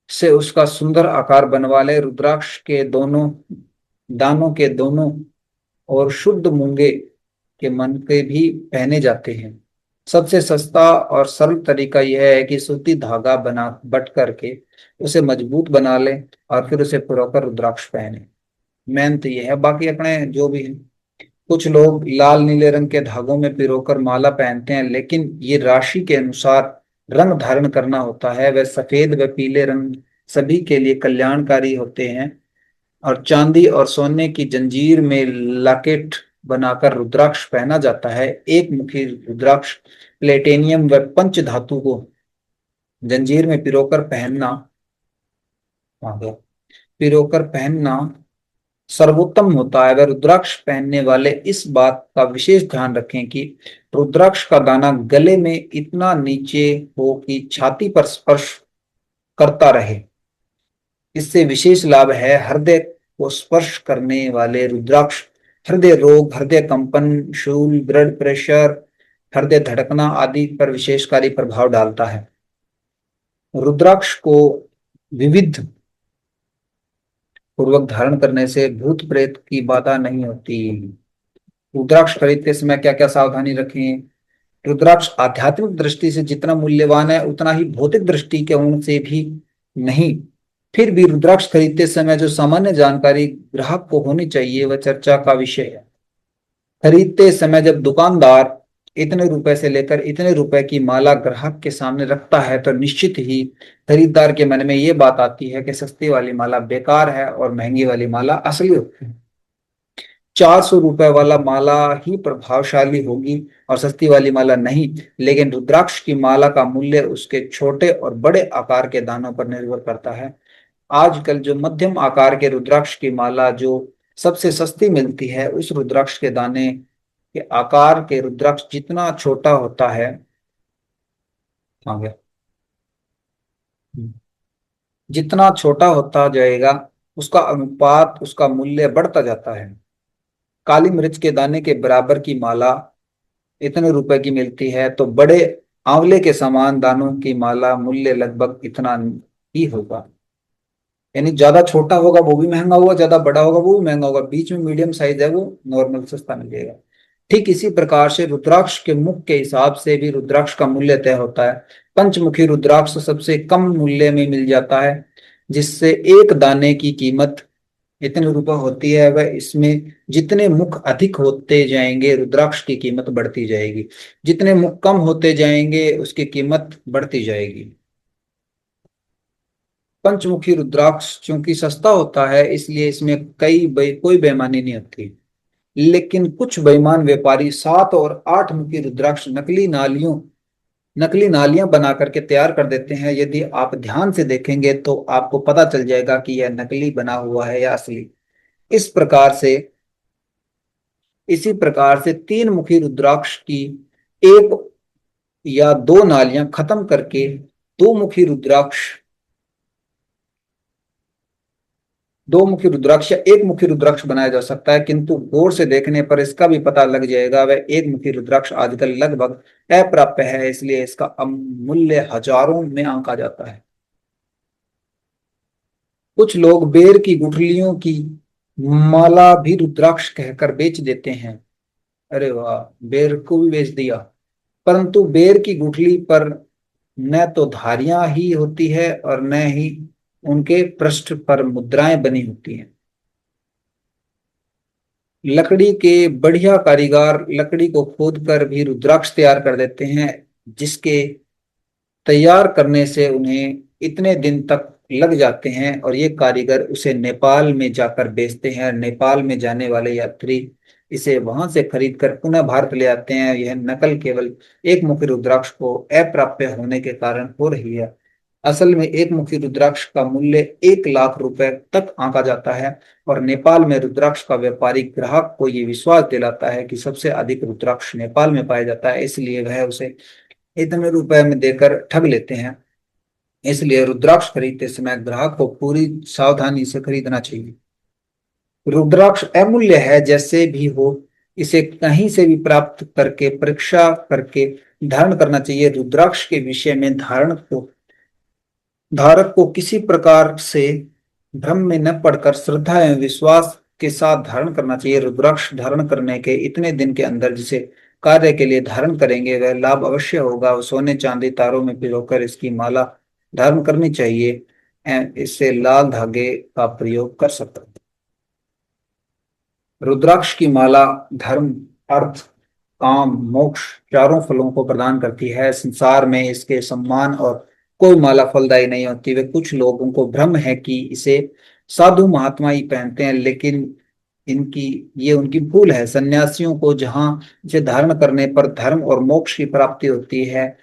[SPEAKER 1] से उसका सुंदर आकार बनवा ले। रुद्राक्ष के दोनों दानों के दोनों और शुद्ध मूंगे के मन के भी पहने जाते हैं। सबसे सस्ता और सरल तरीका यह है कि सूती धागा बना बट करके उसे मजबूत बना ले और फिर उसे पिरोकर रुद्राक्ष पहने। मेन तो यह है। बाकी अपने जो भी है, कुछ लोग लाल नीले रंग के धागों में पिरोकर माला पहनते हैं, लेकिन ये राशि के अनुसार रंग धारण करना होता है। वह सफेद व पीले रंग सभी के लिए कल्याणकारी होते हैं। और चांदी और सोने की जंजीर में लॉकेट बनाकर रुद्राक्ष पहना जाता है। एक मुखी रुद्राक्ष प्लेटिनियम व पंच धातु को जंजीर में पिरोकर पहनना सर्वोत्तम होता है। वह रुद्राक्ष पहनने वाले इस बात का विशेष ध्यान रखें कि रुद्राक्ष का दाना गले में इतना नीचे हो कि छाती पर स्पर्श करता रहे। इससे विशेष लाभ है। हृदय को स्पर्श करने वाले रुद्राक्ष हृदय रोग, हृदय कंपन, शूल, ब्लड प्रेशर, हृदय धड़कना आदि पर विशेषकारी प्रभाव डालता है। रुद्राक्ष को विविध पूर्वक धारण करने से भूत प्रेत की बाधा नहीं होती। रुद्राक्ष खरीदते समय क्या क्या सावधानी रखें? रुद्राक्ष आध्यात्मिक दृष्टि से जितना मूल्यवान है उतना ही भौतिक दृष्टि के कोण से भी नहीं। फिर भी रुद्राक्ष खरीदते समय जो सामान्य जानकारी ग्राहक को होनी चाहिए वह चर्चा का विषय है। खरीदते समय जब दुकानदार इतने रुपए से लेकर इतने रुपए की माला ग्राहक के सामने रखता है तो निश्चित ही खरीदार के मन में ये बात आती है कि सस्ती वाली माला बेकार है और महंगी वाली माला असली होती है। 400 रुपए वाला माला ही प्रभावशाली होगी और सस्ती वाली माला नहीं। लेकिन रुद्राक्ष की माला का मूल्य उसके छोटे और बड़े आकार के दानों पर निर्भर करता है। आजकल जो मध्यम आकार के रुद्राक्ष की माला जो सबसे सस्ती मिलती है, उस रुद्राक्ष के दाने के आकार के रुद्राक्ष जितना छोटा होता है, आ गया, जितना छोटा होता जाएगा उसका अनुपात, उसका मूल्य बढ़ता जाता है। काली मिर्च के दाने के बराबर की माला इतने रुपए की मिलती है तो बड़े आंवले के समान दानों की माला मूल्य लगभग इतना ही होगा। यानी ज्यादा छोटा होगा वो भी महंगा होगा, ज्यादा बड़ा होगा वो भी महंगा होगा, बीच में मीडियम साइज है वो नॉर्मल सस्ता मिलेगा। ठीक इसी प्रकार से रुद्राक्ष के मुख के हिसाब से भी रुद्राक्ष का मूल्य तय होता है। पंचमुखी रुद्राक्ष सबसे कम मूल्य में मिल जाता है, जिससे एक दाने की कीमत इतने रुपए होती है। वह इसमें जितने मुख अधिक होते जाएंगे रुद्राक्ष की कीमत बढ़ती जाएगी, जितने मुख कम होते जाएंगे उसकी कीमत बढ़ती जाएगी। पंचमुखी रुद्राक्ष चूंकि सस्ता होता है इसलिए इसमें कोई बेईमानी नहीं होती। लेकिन कुछ बेईमान व्यापारी 7 और 8 मुखी रुद्राक्ष नकली नालियां बना करके तैयार कर देते हैं। यदि आप ध्यान से देखेंगे तो आपको पता चल जाएगा कि यह नकली बना हुआ है या असली। इस प्रकार से इसी प्रकार से 3 मुखी रुद्राक्ष की एक या दो नालियां खत्म करके दो मुखी रुद्राक्ष दो मुखी रुद्राक्ष या एक मुखी रुद्राक्ष बनाया जा सकता है, किंतु गौर से देखने पर इसका भी पता लग जाएगा वह एक मुखी रुद्राक्ष आजकल लगभग अप्राप्य है, इसलिए इसका मूल्य हजारों में आंका जाता है। कुछ लोग बेर की गुठलियों की माला भी रुद्राक्ष कहकर बेच देते हैं। अरे वाह, बेर को भी बेच दिया। परंतु बेर की गुठली पर न तो धारियां ही होती है और न ही उनके पृष्ठ पर मुद्राएं बनी होती हैं। लकड़ी के बढ़िया कारीगर लकड़ी को खोद कर भी रुद्राक्ष तैयार कर देते हैं, जिसके तैयार करने से उन्हें इतने दिन तक लग जाते हैं और ये कारीगर उसे नेपाल में जाकर बेचते हैं। नेपाल में जाने वाले यात्री इसे वहां से खरीद कर पुनः भारत ले आते हैं। यह नकल केवल एक मुखी रुद्राक्ष को अप्राप्य होने के कारण हो रही है। असल में एक मुखी रुद्राक्ष का मूल्य 1 लाख रुपए तक आंका जाता है और नेपाल में रुद्राक्ष का व्यापारी ग्राहक को ये विश्वास दिलाता है कि सबसे अधिक रुद्राक्ष नेपाल में पाया जाता है, इसलिए वह उसे इतने रुपए में देकर ठग लेते हैं। इसलिए रुद्राक्ष खरीदते समय ग्राहक को पूरी सावधानी से खरीदना चाहिए। रुद्राक्ष अमूल्य है जैसे भी हो, इसे कहीं से भी प्राप्त करके परीक्षा करके धारण करना चाहिए। रुद्राक्ष के विषय में धारक को किसी प्रकार से भ्रम में न पड़कर श्रद्धा एवं विश्वास के साथ धारण करना चाहिए। रुद्राक्ष धारण करने के इतने दिन के अंदर जिसे कार्य के लिए धारण करेंगे वह लाभ अवश्य होगा। सोने चांदी तारों में पिरोकर इसकी माला धारण करनी चाहिए एवं इससे लाल धागे का प्रयोग कर सकते हैं। रुद्राक्ष की माला धर्म, अर्थ, काम, मोक्ष चारों फलों को प्रदान करती है। संसार में इसके सम्मान और कोई माला फलदायी नहीं होती। वे कुछ लोगों को भ्रम है कि इसे साधु महात्मा ही पहनते हैं, लेकिन इनकी ये उनकी भूल है। सन्यासियों को जहां इसे धारण करने पर धर्म और मोक्ष की प्राप्ति होती है,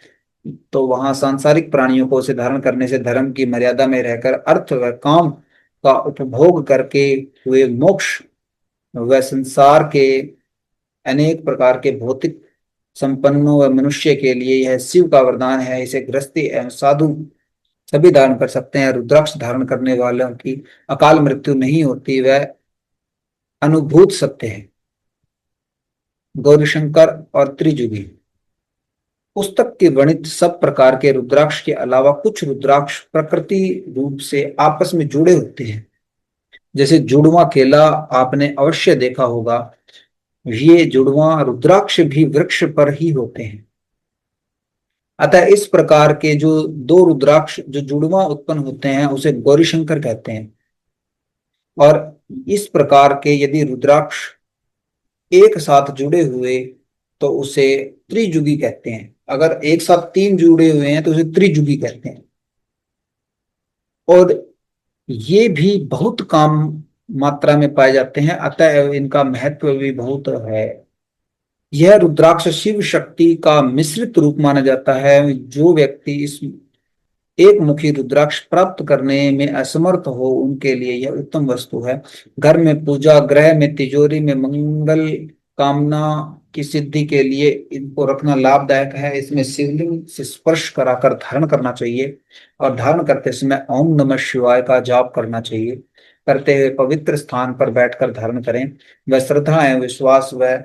[SPEAKER 1] तो वहां सांसारिक प्राणियों को इसे धारण करने से धर्म की मर्यादा में रहकर अर्थ व काम का उपभोग करके हुए मोक्ष व संसार के अनेक प्रकार के भौतिक संपन्नों व मनुष्य के लिए यह शिव का वरदान है। इसे गृहस्थी एवं साधु सभी धारण कर सकते हैं। रुद्राक्ष धारण करने वालों की अकाल मृत्यु नहीं होती, वह अनुभूत सत्य है। गौरीशंकर और त्रिजुगी पुस्तक के वर्णित सब प्रकार के रुद्राक्ष के अलावा कुछ रुद्राक्ष प्रकृति रूप से आपस में जुड़े होते हैं। जैसे जुड़वा केला आपने अवश्य देखा होगा। ये जुड़वा रुद्राक्ष भी वृक्ष पर ही होते हैं। अतः इस प्रकार के जो दो रुद्राक्ष जो जुड़वा उत्पन्न होते हैं उसे गौरीशंकर कहते हैं। और इस प्रकार के यदि रुद्राक्ष एक साथ जुड़े हुए तो उसे त्रिजुगी कहते हैं। अगर एक साथ 3 जुड़े हुए हैं तो उसे त्रिजुगी कहते हैं। और ये भी बहुत कम मात्रा में पाए जाते हैं, अतः इनका महत्व भी बहुत है। यह रुद्राक्ष शिव शक्ति का मिश्रित रूप माना जाता है। जो व्यक्ति इस एक मुखी रुद्राक्ष प्राप्त करने में असमर्थ हो उनके लिए यह उत्तम वस्तु है। घर में पूजा, गृह में, तिजोरी में मंगल कामना की सिद्धि के लिए इनको रखना लाभदायक है। इसमें शिवलिंग से स्पर्श कराकर धारण करना चाहिए और धारण करते समय ओम नमः शिवाय का जाप करना चाहिए। करते हुए पवित्र स्थान पर बैठकर धारण करें। वह श्रद्धा एवं विश्वास व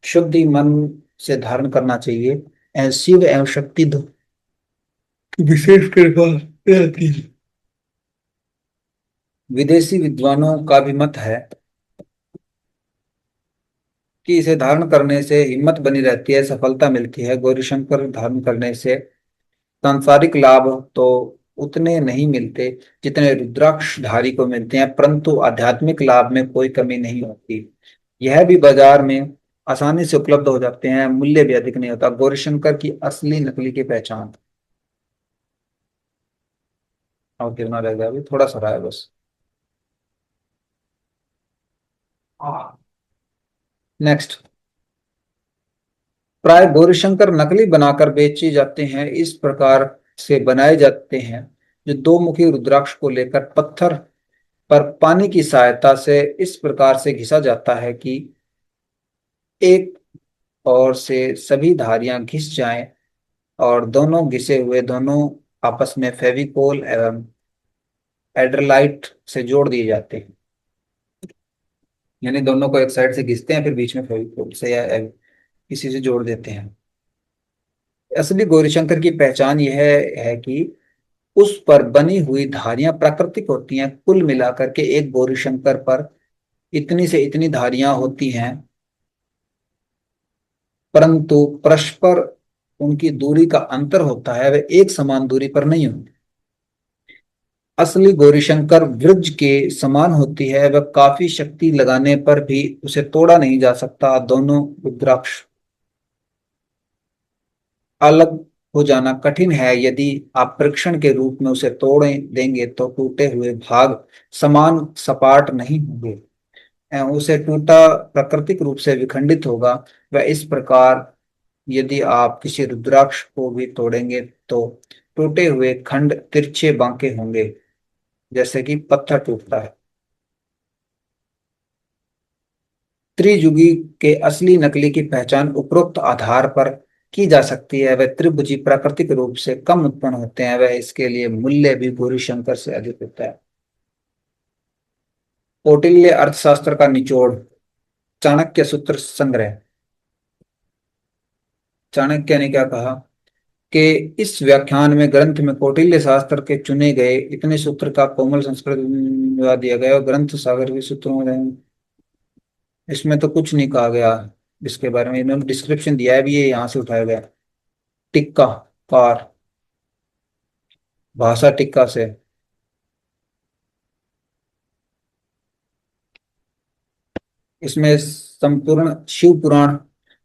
[SPEAKER 1] शुद्धि मन से धारण करना चाहिए। शिव एवं शक्ति विशेष कृपा रहती है। विदेशी विद्वानों का भी मत है कि इसे धारण करने से हिम्मत बनी रहती है, सफलता मिलती है। गौरीशंकर धारण करने से सांसारिक लाभ तो उतने नहीं मिलते जितने रुद्राक्षधारी को मिलते हैं, परंतु आध्यात्मिक लाभ में कोई कमी नहीं होती। यह भी बाजार में आसानी से उपलब्ध हो जाते हैं, मूल्य भी अधिक नहीं होता। गौरीशंकर की असली नकली की पहचान। और कितना रह गया, अभी थोड़ा सा रहा है बस। नेक्स्ट। प्राय गौरीशंकर नकली बनाकर बेचे जाते हैं। इस प्रकार से बनाए जाते हैं जो दो मुखी रुद्राक्ष को लेकर पत्थर पर पानी की सहायता से इस प्रकार से घिसा जाता है कि एक ओर से सभी धारियां घिस जाएं और दोनों घिसे हुए दोनों आपस में फेविकोल एवं एड्रलाइट से जोड़ दिए जाते हैं। यानी दोनों को एक साइड से घिसते हैं, फिर बीच में फेविकोल से या किसी से जोड़ देते हैं। असली गौरीशंकर की पहचान यह है कि उस पर बनी हुई धारियां प्राकृतिक होती हैं। कुल मिलाकर के एक गौरीशंकर पर इतनी से इतनी धारियां होती हैं, परंतु परस्पर उनकी दूरी का अंतर होता है, वे एक समान दूरी पर नहीं होती। असली गौरीशंकर वृक्ष के समान होती है, वह काफी शक्ति लगाने पर भी उसे तोड़ा नहीं जा सकता। दोनों रुद्राक्ष अलग हो जाना कठिन है। यदि आप परीक्षण के रूप में उसे तोड़े देंगे तो टूटे हुए भाग समान सपाट नहीं होंगे। उसे टूटा प्राकृतिक रूप से विखंडित होगा। वह इस प्रकार यदि आप किसी रुद्राक्ष को भी तोड़ेंगे तो टूटे हुए खंड तिरछे बांके होंगे, जैसे कि पत्थर टूटता है। त्रियुगी के असली नकली की पहचान उपरोक्त आधार पर की जा सकती है। वह त्रिभुजी प्राकृतिक रूप से कम उत्पन्न होते हैं, वह इसके लिए मूल्य भी गौरीशंकर से अधिक होता है। कौटिल्य अर्थशास्त्र का निचोड़। चाणक्य सूत्र संग्रह। चाणक्य ने क्या कहा कि इस व्याख्यान में ग्रंथ में कौटिल्य शास्त्र के चुने गए इतने सूत्र का कोमल संस्कृत में विवाद दिया गया और ग्रंथ सागर के सूत्रों में इसमें तो कुछ नहीं कहा गया। इसके बारे में इन्होंने डिस्क्रिप्शन दिया है भी, ये यहाँ से उठाया गया। टिक्का कार, भाषा टिक्का से। इसमें संपूर्ण शिव पुराण,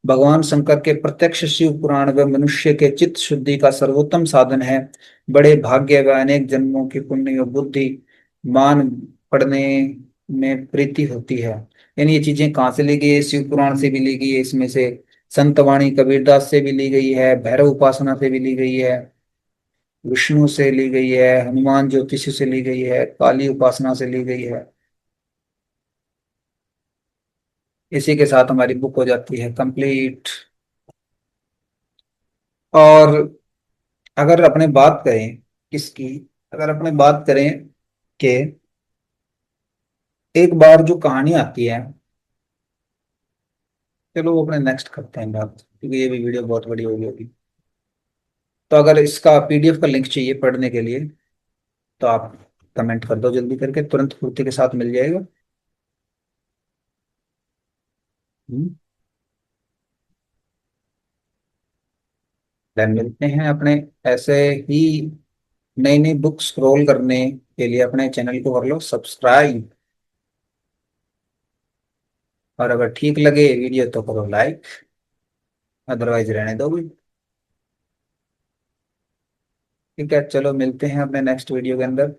[SPEAKER 1] भगवान शंकर के प्रत्यक्ष शिव पुराण व मनुष्य के चित्त शुद्धि का सर्वोत्तम साधन है। बड़े भाग्य व अनेक जन्मों की पुण्य व बुद्धि मान पढ़ने में प्रीति होती है। यानी ये चीजें कहाँ से ली गई है? शिव पुराण से भी ली गई है, इसमें से संतवाणी कबीरदास से भी ली गई है, भैरव उपासना से भी ली गई है, विष्णु से ली गई है, हनुमान ज्योतिष से ली गई है, काली उपासना से ली गई है। इसी के साथ हमारी बुक हो जाती है कंप्लीट। और अगर अपने बात करें किसकी, अगर अपने बात करें कि एक बार जो कहानी आती है, चलो वो अपने नेक्स्ट करते हैं बात, क्योंकि ये भी वीडियो बहुत बड़ी हो गई होगी। तो अगर इसका पीडीएफ का लिंक चाहिए पढ़ने के लिए तो आप कमेंट कर दो जल्दी करके, तुरंत पूर्ति के साथ मिल जाएगा। हम्म, then मिलते हैं अपने ऐसे ही नई नई बुक स्क्रॉल करने के लिए। अपने चैनल को कर लो सब्सक्राइब, और अगर ठीक लगे वीडियो तो करो लाइक, अदरवाइज रहने दो भी। ठीक है, चलो मिलते हैं अपने नेक्स्ट वीडियो के अंदर।